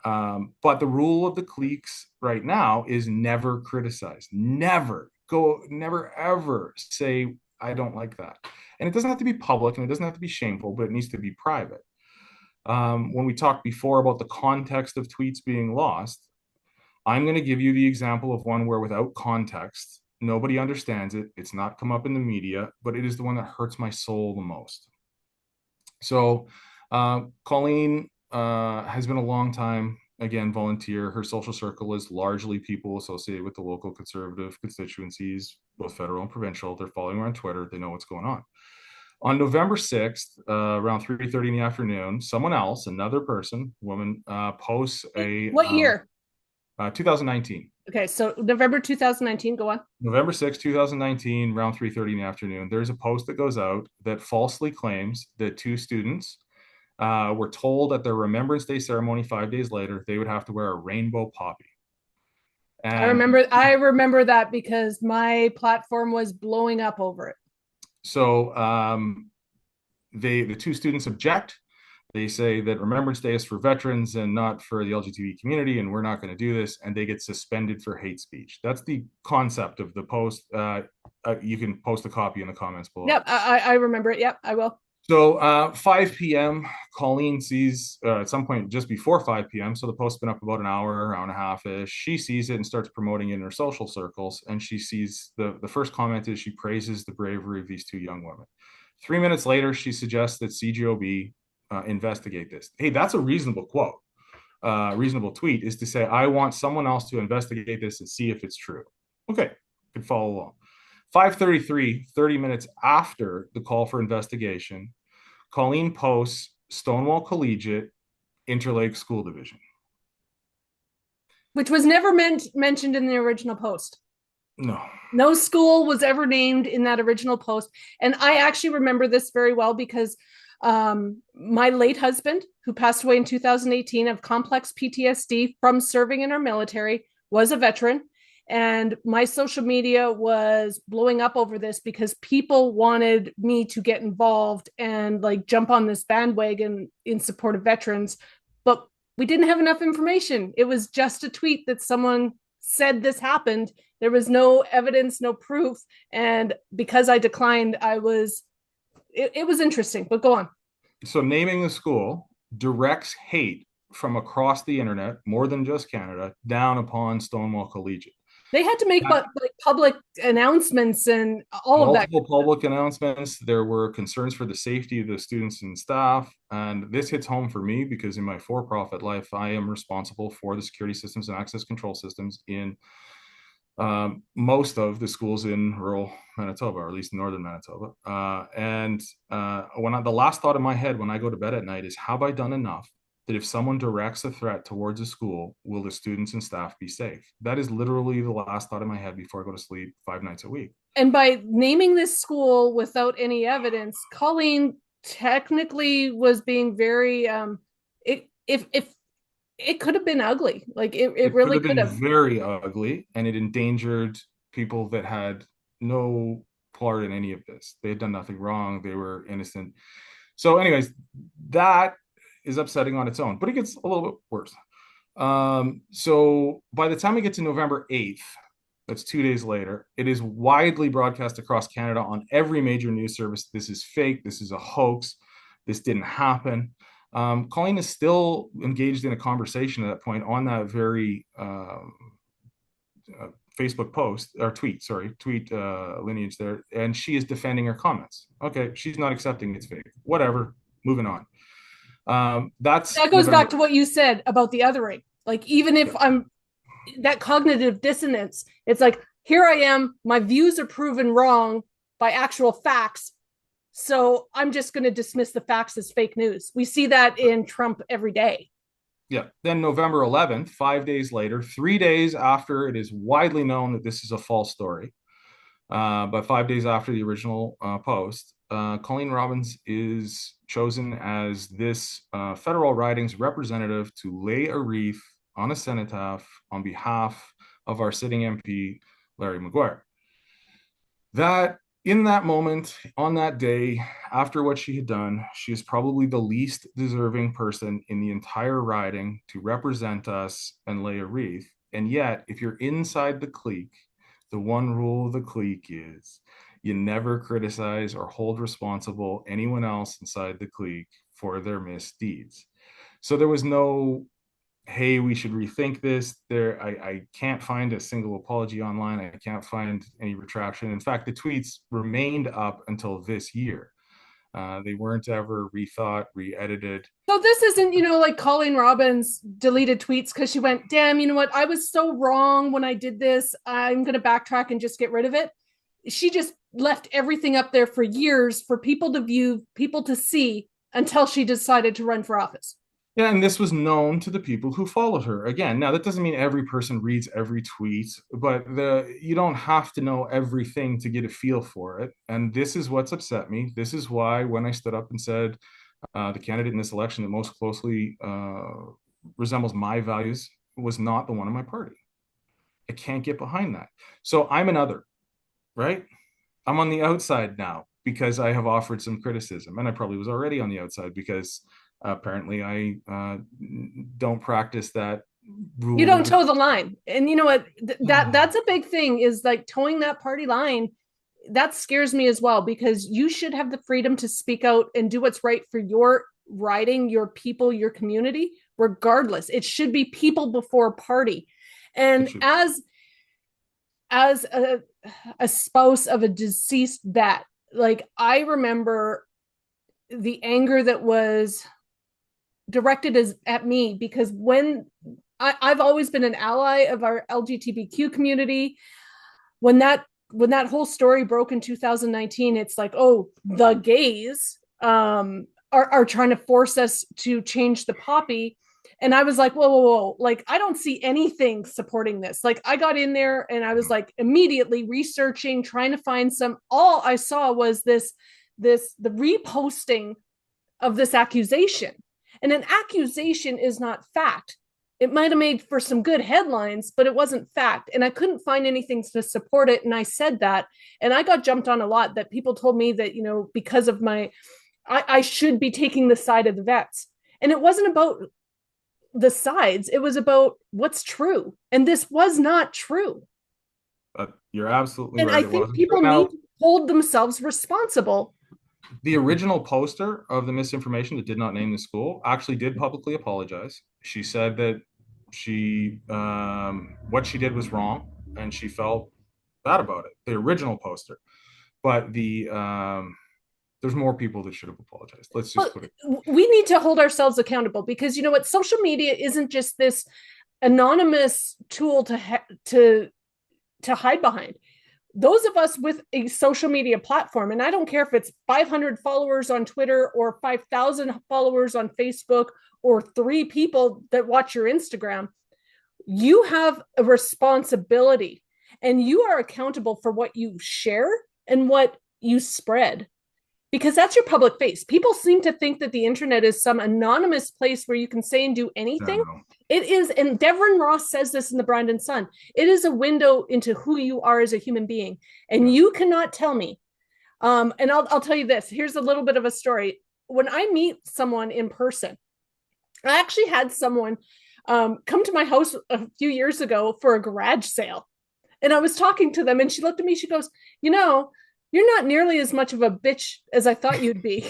But the rule of the cliques right now is never criticize, never ever say, I don't like that. And it doesn't have to be public and it doesn't have to be shameful, but it needs to be private. When we talked before about the context of tweets being lost, I'm going to give you the example of one where without context, nobody understands it. It's not come up in the media, but it is the one that hurts my soul the most. So Colleen has been a long time, again, volunteer. Her social circle is largely people associated with the local conservative constituencies, both federal and provincial. They're following her on Twitter. They know what's going on. On November 6th, around 3:30 in the afternoon, someone else, another person, woman, posts a... What year? 2019. Okay, so November 2019, go on. November 6, 2019, around 3:30 in the afternoon, there's a post that goes out that falsely claims that two students were told at their Remembrance Day ceremony 5 days later they would have to wear a rainbow poppy. And I remember that because my platform was blowing up over it. So the two students object. They say that Remembrance Day is for veterans and not for the LGBT community, and we're not going to do this. And they get suspended for hate speech. That's the concept of the post. You can post a copy in the comments below. Yep, I remember it. Yep, I will. So 5 p.m., Colleen sees at some point just before 5 p.m., so the post's been up about an hour and a half-ish. She sees it and starts promoting it in her social circles, and she sees the first comment is she praises the bravery of these two young women. 3 minutes later, she suggests that CGOB investigate this. Hey, that's a reasonable quote. Reasonable tweet is to say, I want someone else to investigate this and see if it's true. Okay, can follow along. 5:33, 30 minutes after the call for investigation, Colleen posts Stonewall Collegiate Interlake School Division. Which was never mentioned in the original post. No. No school was ever named in that original post. And I actually remember this very well because my late husband, who passed away in 2018 of complex PTSD from serving in our military, was a veteran. And my social media was blowing up over this because people wanted me to get involved and like jump on this bandwagon in support of veterans. But we didn't have enough information. It was just a tweet that someone said this happened. There was no evidence, no proof. And because I declined, it was interesting, but go on. So naming the school directs hate from across the internet, more than just Canada, down upon Stonewall Collegiate. They had to make That, like public announcements and all of that. multiple public announcements. There were concerns for the safety of the students and staff. And this hits home for me because in my for-profit life, I am responsible for the security systems and access control systems in most of the schools in rural Manitoba, or at least northern Manitoba. The last thought in my head when I go to bed at night is, have I done enough that if someone directs a threat towards a school, will the students and staff be safe? That is literally the last thought in my head before I go to sleep 5 nights a week. And by naming this school without any evidence, Colleen technically was being very if it could have been ugly. Like it It could really have could been have. very ugly, and it endangered people that had no part in any of this. They had done nothing wrong. They were innocent. So, anyways, that is upsetting on its own, but it gets a little bit worse. So by the time we get to November 8th, that's 2 days later, it is widely broadcast across Canada on every major news service. This is fake. This is a hoax. This didn't happen. Colleen is still engaged in a conversation at that point on that very Facebook post or tweet lineage there, and she is defending her comments. Okay, she's not accepting it's fake. Whatever, moving on. That's That goes November. back to what you said about the othering. Like even if I'm that cognitive dissonance, it's like here I am, my views are proven wrong by actual facts. So I'm just going to dismiss the facts as fake news. We see that in Trump every day. Yeah. Then November 11th, 5 days later, 3 days after it is widely known that this is a false story, but 5 days after the original post, Colleen Robbins is chosen as this federal riding's representative to lay a wreath on a cenotaph on behalf of our sitting MP, Larry Maguire. That in that moment, on that day, after what she had done, she is probably the least deserving person in the entire riding to represent us and lay a wreath. And yet, if you're inside the clique, the one rule of the clique is you never criticize or hold responsible anyone else inside the clique for their misdeeds. So there was no, hey, we should rethink this. I can't find a single apology online. I can't find any retraction. In fact, the tweets remained up until this year. They weren't ever rethought, re-edited. So this isn't, like Colleen Robbins deleted tweets because she went, damn, you know what? I was so wrong when I did this. I'm going to backtrack and just get rid of it. She just left everything up there for years for people to view, people to see until she decided to run for office. Yeah, and this was known to the people who followed her. Again, now that doesn't mean every person reads every tweet, but you don't have to know everything to get a feel for it. And this is what's upset me. This is why when I stood up and said the candidate in this election that most closely resembles my values was not the one in my party. I can't get behind that. So I'm another, right? I'm on the outside now because I have offered some criticism, and I probably was already on the outside because apparently I don't practice that rule. You don't toe the line. And you know what? That's a big thing, is like towing that party line. That scares me as well, because you should have the freedom to speak out and do what's right for your riding, your people, your community, regardless. It should be people before party. And as a spouse of a deceased vet, like I remember the anger that was directed at me, because when I've always been an ally of our LGBTQ community. When that whole story broke in 2019, it's like, oh, the gays are trying to force us to change the poppy. And I was like, whoa. Like, I don't see anything supporting this. Like, I got in there and I was like immediately researching, trying to find all I saw was the reposting of this accusation. And an accusation is not fact. It might have made for some good headlines, but it wasn't fact. And I couldn't find anything to support it. And I said that, and I got jumped on a lot, that people told me that, because of I should be taking the side of the vets. And it wasn't about the sides. It was about what's true. And this was not true. You're absolutely and right. I think people need to hold themselves responsible. The original poster of the misinformation that did not name the school actually did publicly apologize. She said that what she did was wrong, and she felt bad about it. The original poster, but there's more people that should have apologized. Let's just Well, put it. we need to hold ourselves accountable, because you know what? Social media isn't just this anonymous tool to hide behind. Those of us with a social media platform, and I don't care if it's 500 followers on Twitter or 5,000 followers on Facebook or 3 people that watch your Instagram, you have a responsibility, and you are accountable for what you share and what you spread, because that's your public face. People seem to think that the internet is some anonymous place where you can say and do anything. No. It is, and Devon Ross says this in The Brandon Sun, it is a window into who you are as a human being. And Yeah. you cannot tell me, and I'll tell you this. Here's a little bit of a story. When I meet someone in person, I actually had someone come to my house a few years ago for a garage sale. And I was talking to them, and she looked at me, she goes, you know, you're not nearly as much of a bitch as I thought you'd be.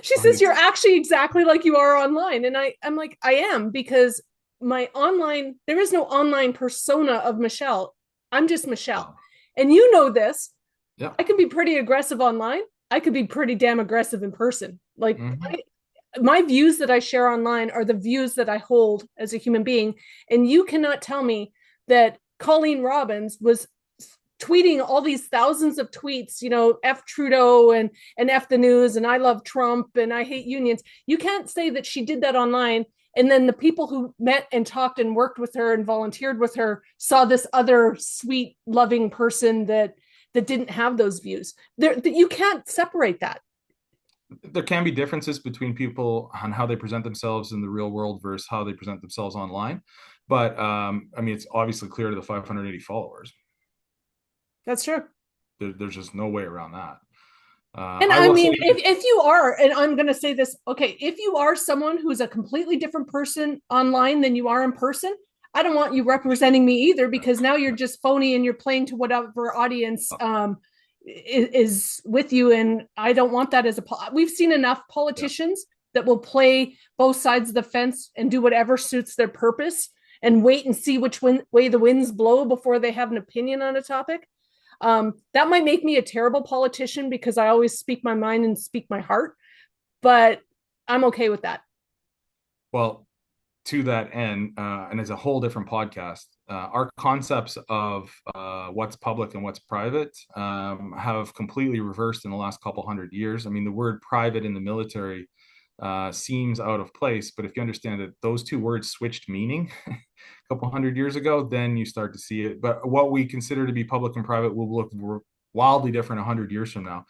She I mean, says, you're actually exactly like you are online. And I'm like, I am, because there is no online persona of Michelle. I'm just Michelle. And you know this. yeah. I can be pretty aggressive online. I could be pretty damn aggressive in person. Like, Mm-hmm. my views that I share online are the views that I hold as a human being. And you cannot tell me that Colleen Robbins was tweeting all these thousands of tweets, F Trudeau and F the news, and I love Trump and I hate unions. You can't say that she did that online. And then the people who met and talked and worked with her and volunteered with her saw this other sweet, loving person that didn't have those views. You can't separate that. There can be differences between people on how they present themselves in the real world versus how they present themselves online. But I mean, it's obviously clear to the 580 followers. That's true. There's just no way around that. And I I will say, mean, if you are, and I'm going to say this, okay, if you are someone who's a completely different person online than you are in person, I don't want you representing me either, because now you're just phony and you're playing to whatever audience is with you. And I don't want that we've seen enough yeah. politicians that will play both sides of the fence and do whatever suits their purpose and wait and see which way the winds blow before they have an opinion on a topic. That might make me a terrible politician, because I always speak my mind and speak my heart, but I'm okay with that. Well, to that end, and as a whole different podcast, our concepts of what's public and what's private have completely reversed in the last couple 100 years. I mean, the word private in the military seems out of place, but if you understand that those two words switched meaning a couple 100 years ago, then you start to see it. But what we consider to be public and private will look wildly different 100 years from now.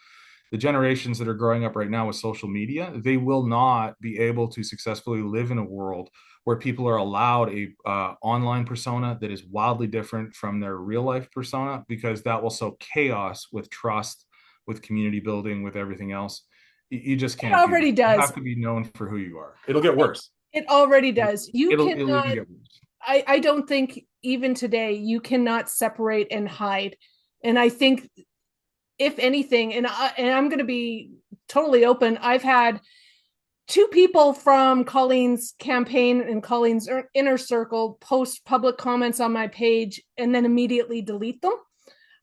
The generations that are growing up right now with social media, they will not be able to successfully live in a world where people are allowed a online persona that is wildly different from their real life persona, because that will sow chaos with trust, with community building, with everything else. You just It can't do that. already You does. have to be known for who you are. It'll get worse. It already does. You It'll even cannot, get worse. I don't think even today you cannot separate and hide. And I think, if anything, I'm going to be totally open, I've had 2 people from Colleen's campaign and Colleen's inner circle post public comments on my page and then immediately delete them.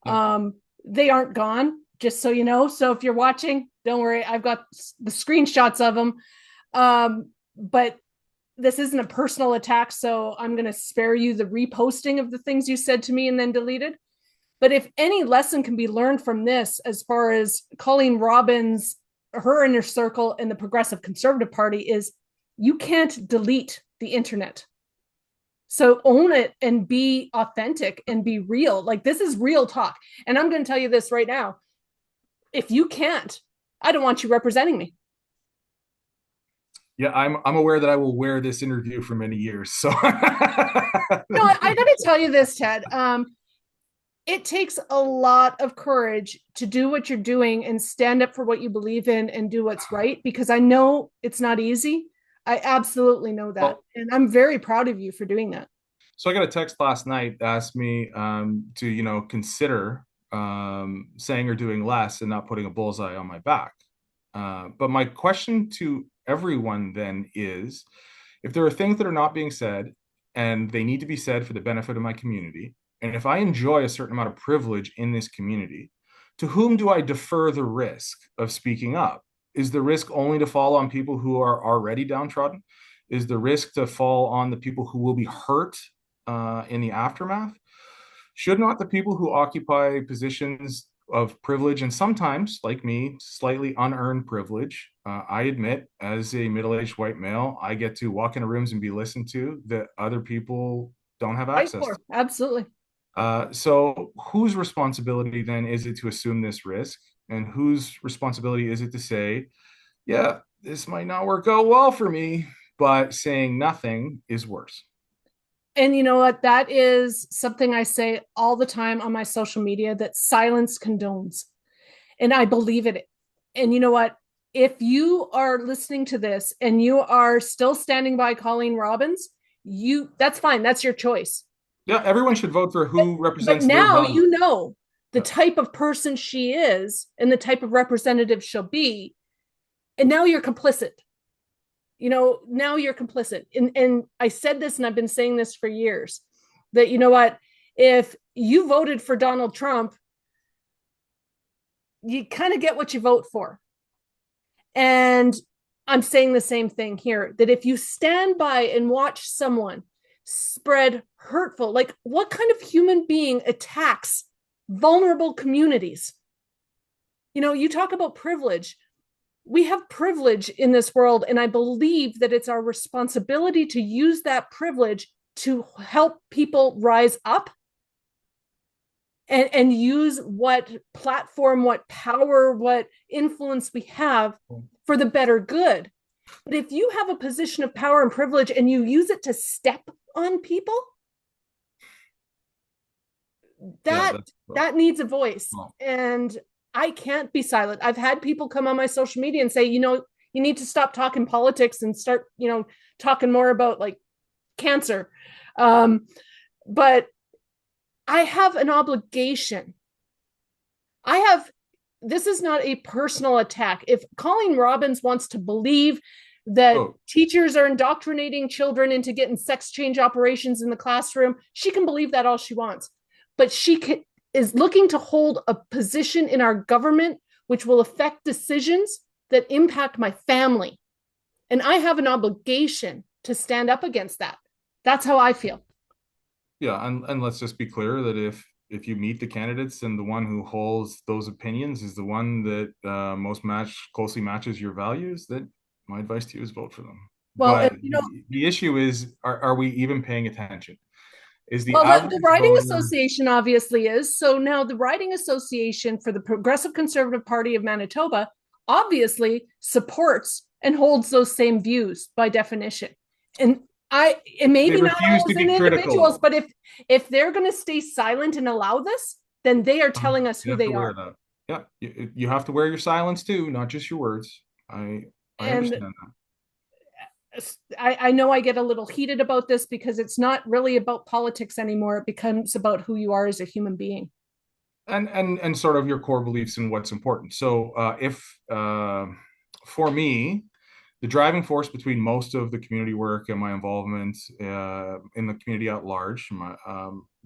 Yeah. They aren't gone, just so you know. So if you're watching, don't worry, I've got the screenshots of them. But this isn't a personal attack, so I'm going to spare you the reposting of the things you said to me and then deleted. But if any lesson can be learned from this, as far as Colleen Robbins, her inner circle, and the Progressive Conservative Party, is you can't delete the internet. So own it and be authentic and be real. Like, this is real talk. And I'm going to tell you this right now. If you can't, I don't want you representing me. Yeah, I'm aware that I will wear this interview for many years. So No, I got to tell you this, Ted. It takes a lot of courage to do what you're doing and stand up for what you believe in and do what's right, because I know it's not easy. I absolutely know that. well, And I'm very proud of you for doing that. so I got a text last night that asked me to, consider saying or doing less and not putting a bullseye on my back. But my question to everyone then is, if there are things that are not being said and they need to be said for the benefit of my community, and if I enjoy a certain amount of privilege in this community, to whom do I defer the risk of speaking up? Is the risk only to fall on people who are already downtrodden? Is the risk to fall on the people who will be hurt in the aftermath? Should not the people who occupy positions of privilege, and sometimes, like me, slightly unearned privilege, I admit, as a middle-aged white male, I get to walk into rooms and be listened to that other people don't have Fight access to. for, absolutely. So whose responsibility then is it to assume this risk? And whose responsibility is it to say, yeah, this might not work out well for me, but saying nothing is worse? And you know what? That is something I say all the time on my social media, that silence condones. And I believe it. And you know what? If you are listening to this and you are still standing by Colleen Robbins, that's fine. That's your choice. Yeah, everyone should vote for who But represents their now value. you know the Yeah. type of person she is and the type of representative she'll be. And now you're complicit. Now you're complicit. And I said this, and I've been saying this for years, that you know what? If you voted for Donald Trump, you kind of get what you vote for. And I'm saying the same thing here, that if you stand by and watch someone spread hurtful, like what kind of human being attacks vulnerable communities? You talk about privilege. We have privilege in this world, and I believe that it's our responsibility to use that privilege to help people rise up and use what platform, what power, what influence we have for the better good. But if you have a position of power and privilege and you use it to step on people, Yeah, that needs a voice. well, And I can't be silent. I've had people come on my social media and say, you need to stop talking politics and start, talking more about like cancer. But I have an obligation. This is not a personal attack. If Colleen Robbins wants to believe that oh, teachers are indoctrinating children into getting sex change operations in the classroom, she can believe that all she wants. But is looking to hold a position in our government which will affect decisions that impact my family. And I have an obligation to stand up against that. That's how I feel. yeah, and let's just be clear that if you meet the candidates and the one who holds those opinions is the one that most closely matches your values, that my advice to you is vote for them. Well, But the issue is, are we even paying attention? Is the well, the average Riding voter? Association obviously is. So now the Riding Association for the Progressive Conservative Party of Manitoba obviously supports and holds those same views by definition. And They maybe not refuse all to as be in individuals, critical. but if they're going to stay silent and allow this, then they are telling us You who have to they wear are. that. Yeah, you have to wear your silence too, not just your words. I And understand that. I know I get a little heated about this because it's not really about politics anymore. It becomes about who you are as a human being. And sort of your core beliefs and what's important. So if for me, the driving force between most of the community work and my involvement in the community at large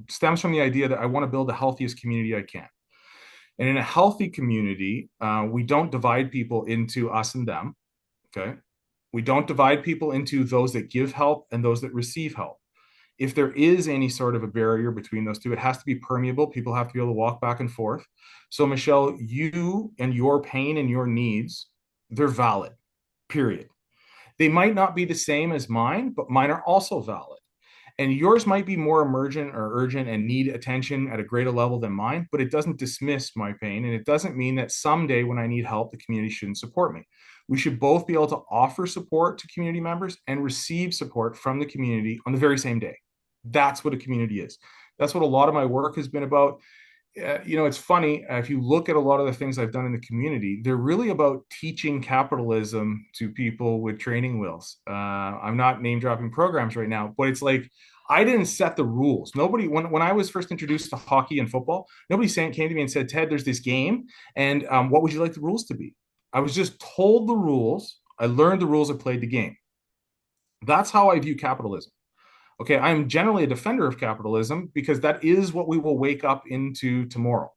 stems from the idea that I want to build the healthiest community I can. And in a healthy community, we don't divide people into us and them. Okay. We don't divide people into those that give help and those that receive help. If there is any sort of a barrier between those two, it has to be permeable. People have to be able to walk back and forth. So, Michelle, you and your pain and your needs, they're valid, period. They might not be the same as mine, but mine are also valid. And yours might be more emergent or urgent and need attention at a greater level than mine, but it doesn't dismiss my pain. And it doesn't mean that someday when I need help, the community shouldn't support me. We should both be able to offer support to community members and receive support from the community on the very same day. That's what a community is. That's what a lot of my work has been about. It's funny. If you look at a lot of the things I've done in the community, they're really about teaching capitalism to people with training wheels. I'm not name dropping programs right now, but it's like I didn't set the rules. Nobody, when I was first introduced to hockey and football, nobody came to me and said, Ted, there's this game, and what would you like the rules to be? I was just told the rules. I learned the rules. I played the game. That's how I view capitalism. Okay, I'm generally a defender of capitalism because that is what we will wake up into tomorrow.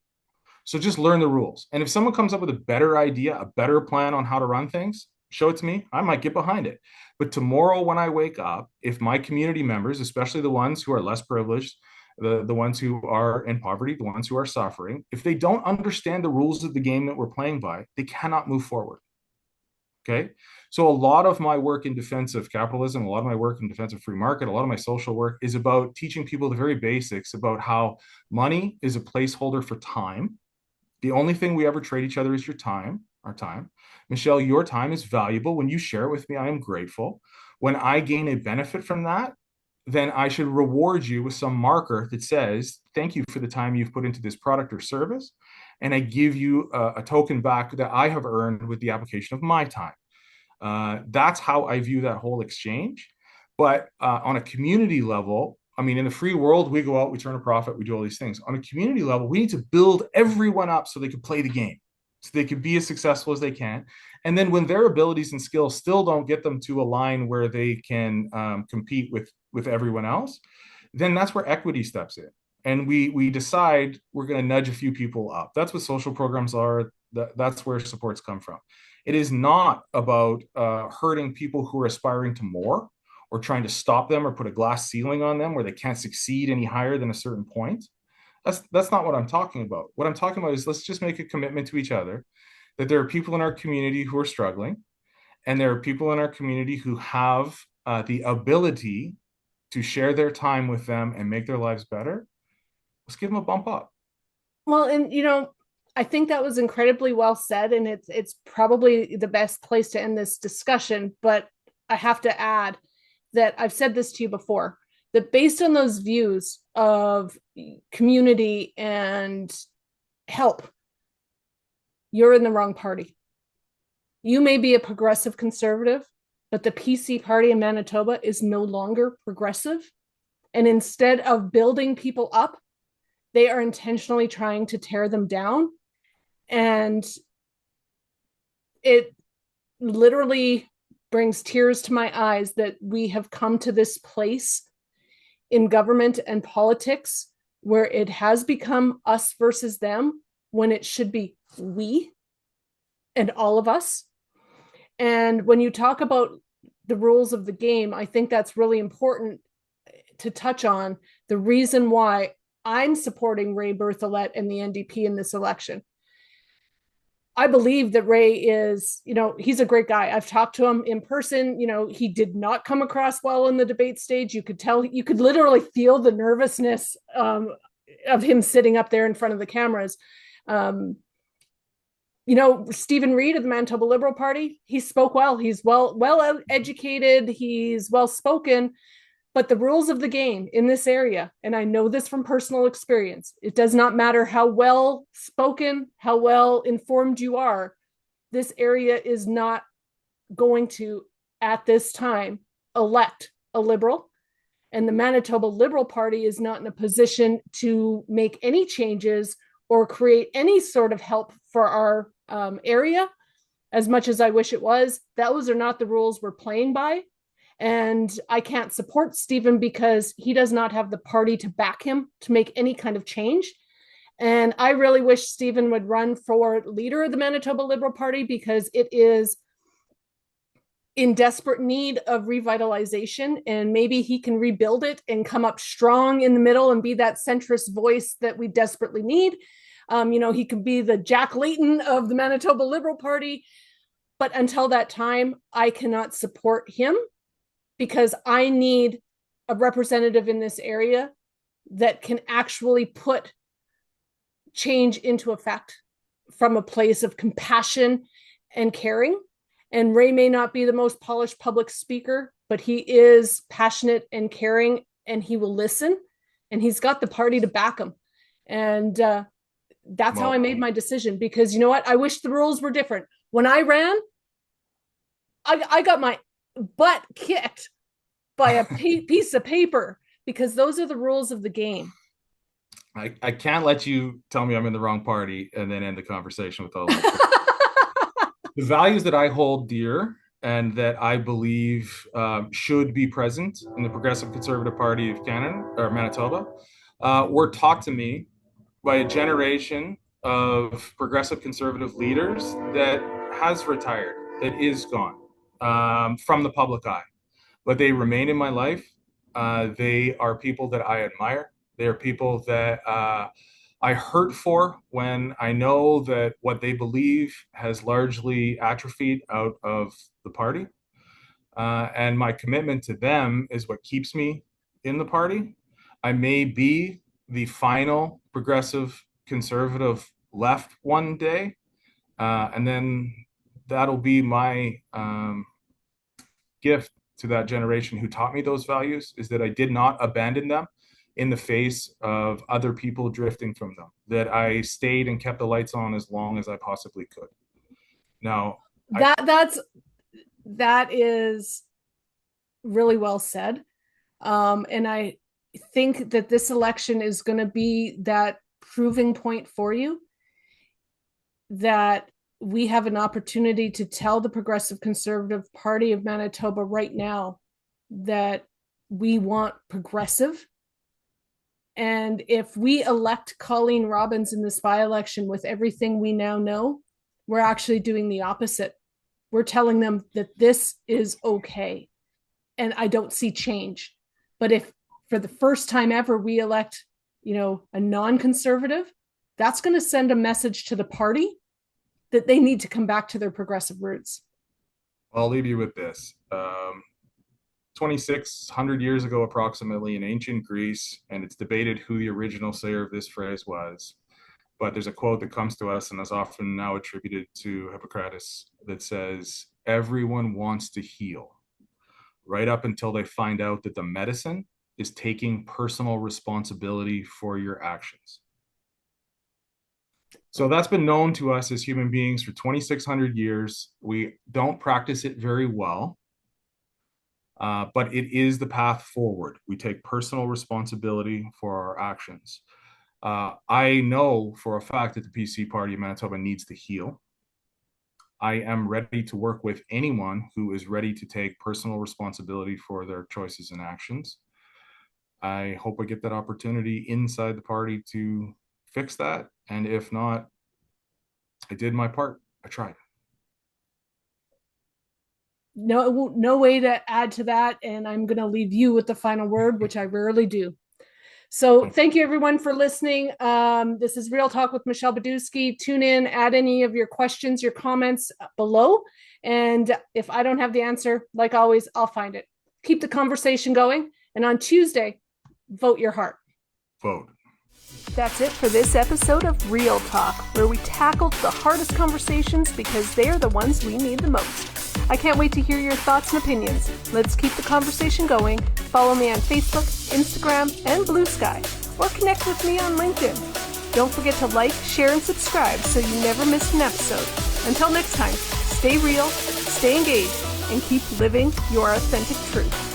So just learn the rules. And if someone comes up with a better idea, a better plan on how to run things, show it to me. I might get behind it. But tomorrow when I wake up, if my community members, especially the ones who are less privileged, the ones who are in poverty, the ones who are suffering, if they don't understand the rules of the game that we're playing by, they cannot move forward. Okay. So a lot of my work in defense of capitalism, a lot of my work in defense of free market, a lot of my social work is about teaching people the very basics about how money is a placeholder for time. The only thing we ever trade each other is your time, our time. Michelle, your time is valuable. When you share it with me, I am grateful. When I gain a benefit from that, then I should reward you with some marker that says, thank you for the time you've put into this product or service. And I give you a token back that I have earned with the application of my time. That's how I view that whole exchange. But on a community level, I mean, in the free world, we go out, we turn a profit, we do all these things. On a community level, we need to build everyone up so they can play the game, so they can be as successful as they can. And then when their abilities and skills still don't get them to a line where they can compete with everyone else, then that's where equity steps in. And we decide we're going to nudge a few people up. That's what social programs are. That's where supports come from. It is not about hurting people who are aspiring to more or trying to stop them or put a glass ceiling on them where they can't succeed any higher than a certain point. That's not what I'm talking about. What I'm talking about is let's just make a commitment to each other that there are people in our community who are struggling, and there are people in our community who have the ability to share their time with them and make their lives better. Let's give them a bump up. Well, and I think that was incredibly well said, and it's probably the best place to end this discussion. But I have to add that I've said this to you before, that based on those views of community and help, you're in the wrong party. You may be a progressive conservative, but the PC party in Manitoba is no longer progressive. And instead of building people up, they are intentionally trying to tear them down. And it literally brings tears to my eyes that we have come to this place in government and politics where it has become us versus them when it should be we and all of us. And when you talk about the rules of the game, I think that's really important to touch on the reason why I'm supporting Ray Berthollet and the NDP in this election. I believe that Ray is, he's a great guy. I've talked to him in person. He did not come across well in the debate stage. You could tell, you could literally feel the nervousness of him sitting up there in front of the cameras. Stephen Reed of the Manitoba Liberal Party, he spoke well. He's well educated. He's well spoken. But the rules of the game in this area, and I know this from personal experience, it does not matter how well spoken, how well informed you are, this area is not going to, at this time, elect a Liberal. And the Manitoba Liberal Party is not in a position to make any changes or create any sort of help for our area, as much as I wish it was. Those are not the rules we're playing by. And I can't support Stephen because he does not have the party to back him to make any kind of change. And I really wish Stephen would run for leader of the Manitoba Liberal Party because it is in desperate need of revitalization, and maybe he can rebuild it and come up strong in the middle and be that centrist voice that we desperately need. He could be the Jack Layton of the Manitoba Liberal Party. But until that time, I cannot support him, because I need a representative in this area that can actually put change into effect from a place of compassion and caring. And Ray may not be the most polished public speaker, but he is passionate and caring, and he will listen, and he's got the party to back him. And that's how I made my decision, because you know what? I wish the rules were different. When I ran, I got my butt kicked by a piece of paper because those are the rules of the game. I can't let you tell me I'm in the wrong party and then end the conversation with all that. The values that I hold dear and that I believe should be present in the Progressive Conservative Party of Canada or Manitoba were taught to me by a generation of progressive conservative leaders that has retired, that is gone from the public eye, but they remain in my life. They are people that I admire. They are people that I hurt for when I know that what they believe has largely atrophied out of the party. And my commitment to them is what keeps me in the party. I may be the final progressive conservative left one day, and then that'll be my gift to that generation who taught me those values, is that I did not abandon them in the face of other people drifting from them, that I stayed and kept the lights on as long as I possibly could. Now, that is really well said. And I think that this election is going to be that proving point for you, that we have an opportunity to tell the Progressive Conservative Party of Manitoba right now that we want progressive. And if we elect Colleen Robbins in this by-election with everything we now know, we're actually doing the opposite. We're telling them that this is okay. And I don't see change. But if for the first time ever we elect, a non-conservative, that's going to send a message to the party that they need to come back to their progressive roots. I'll leave you with this. 2,600 years ago, approximately, in ancient Greece, and it's debated who the original sayer of this phrase was. But there's a quote that comes to us and is often now attributed to Hippocrates that says, everyone wants to heal, right up until they find out that the medicine is taking personal responsibility for your actions. So that's been known to us as human beings for 2,600 years. We don't practice it very well. But it is the path forward. We take personal responsibility for our actions. I know for a fact that the PC Party of Manitoba needs to heal. I am ready to work with anyone who is ready to take personal responsibility for their choices and actions. I hope I get that opportunity inside the party to fix that. And if not, I did my part. I tried. No way to add to that. And I'm going to leave you with the final word, which I rarely do. So thank you, everyone, for listening. This is Real Talk with Michelle Badusky. Tune in, add any of your questions, your comments below. And if I don't have the answer, like always, I'll find it. Keep the conversation going. And on Tuesday, vote your heart. Vote. That's it for this episode of Real Talk, where we tackled the hardest conversations because they're the ones we need the most. I can't wait to hear your thoughts and opinions. Let's keep the conversation going. Follow me on Facebook, Instagram, and Blue Sky, or connect with me on LinkedIn. Don't forget to like, share, and subscribe so you never miss an episode. Until next time, stay real, stay engaged, and keep living your authentic truth.